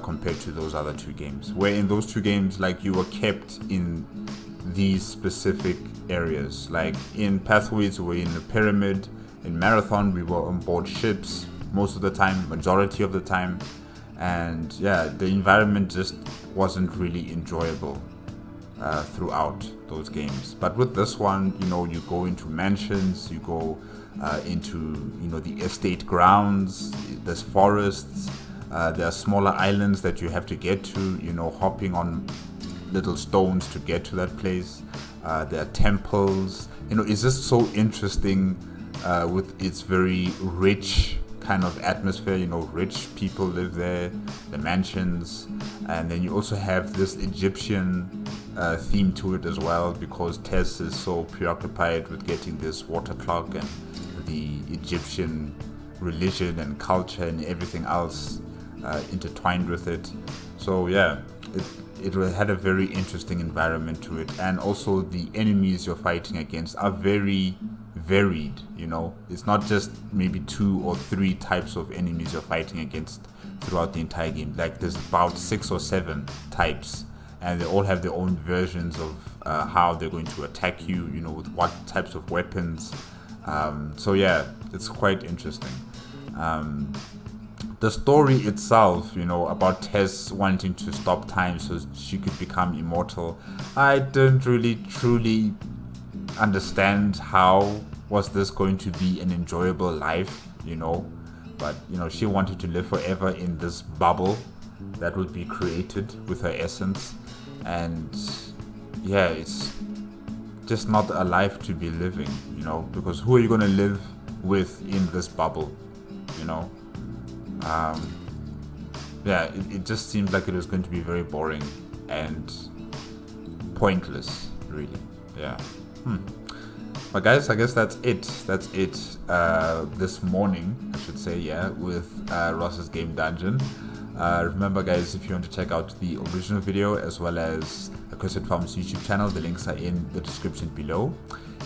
compared to those other two games, where in those two games, like, you were kept in these specific areas. Like in Pathways, we were in a pyramid. In Marathon, we were on board ships most of the time, majority of the time. And yeah, the environment just wasn't really enjoyable throughout those games. But with this one, you know, you go into mansions, you go into, you know, the estate grounds, there's forests, there are smaller islands that you have to get to, you know, hopping on little stones to get to that place. There are temples, you know, it's just so interesting with its very rich kind of atmosphere. You know, rich people live there, the mansions, and then you also have this Egyptian theme to it as well, because Tess is so preoccupied with getting this water clock and the Egyptian religion and culture and everything else intertwined with it. So yeah, it had a very interesting environment to it, and also the enemies you're fighting against are very varied. You know, it's not just maybe 2 or 3 types of enemies you're fighting against throughout the entire game. Like, there's about 6 or 7 types, and they all have their own versions of how they're going to attack you, you know, with what types of weapons. So yeah, it's quite interesting. The story itself, you know, about Tess wanting to stop time so she could become immortal, I didn't really truly understand how was this going to be an enjoyable life, you know. But, you know, she wanted to live forever in this bubble that would be created with her essence. And yeah, it's just not a life to be living, you know, because who are you going to live with in this bubble, you know? Yeah, it just seemed like it was going to be very boring and pointless, really. Yeah. But guys, I guess that's it. That's it this morning, I should say, yeah, with Ross's Game Dungeon. Remember guys, if you want to check out the original video as well as Accursed Farms YouTube channel, the links are in the description below.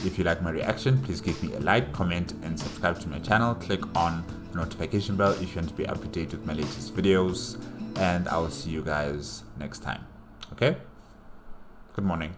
If you like my reaction, please give me a like, comment, and subscribe to my channel. Click on the notification bell if you want to be up to date with my latest videos. And I will see you guys next time. Okay? Good morning.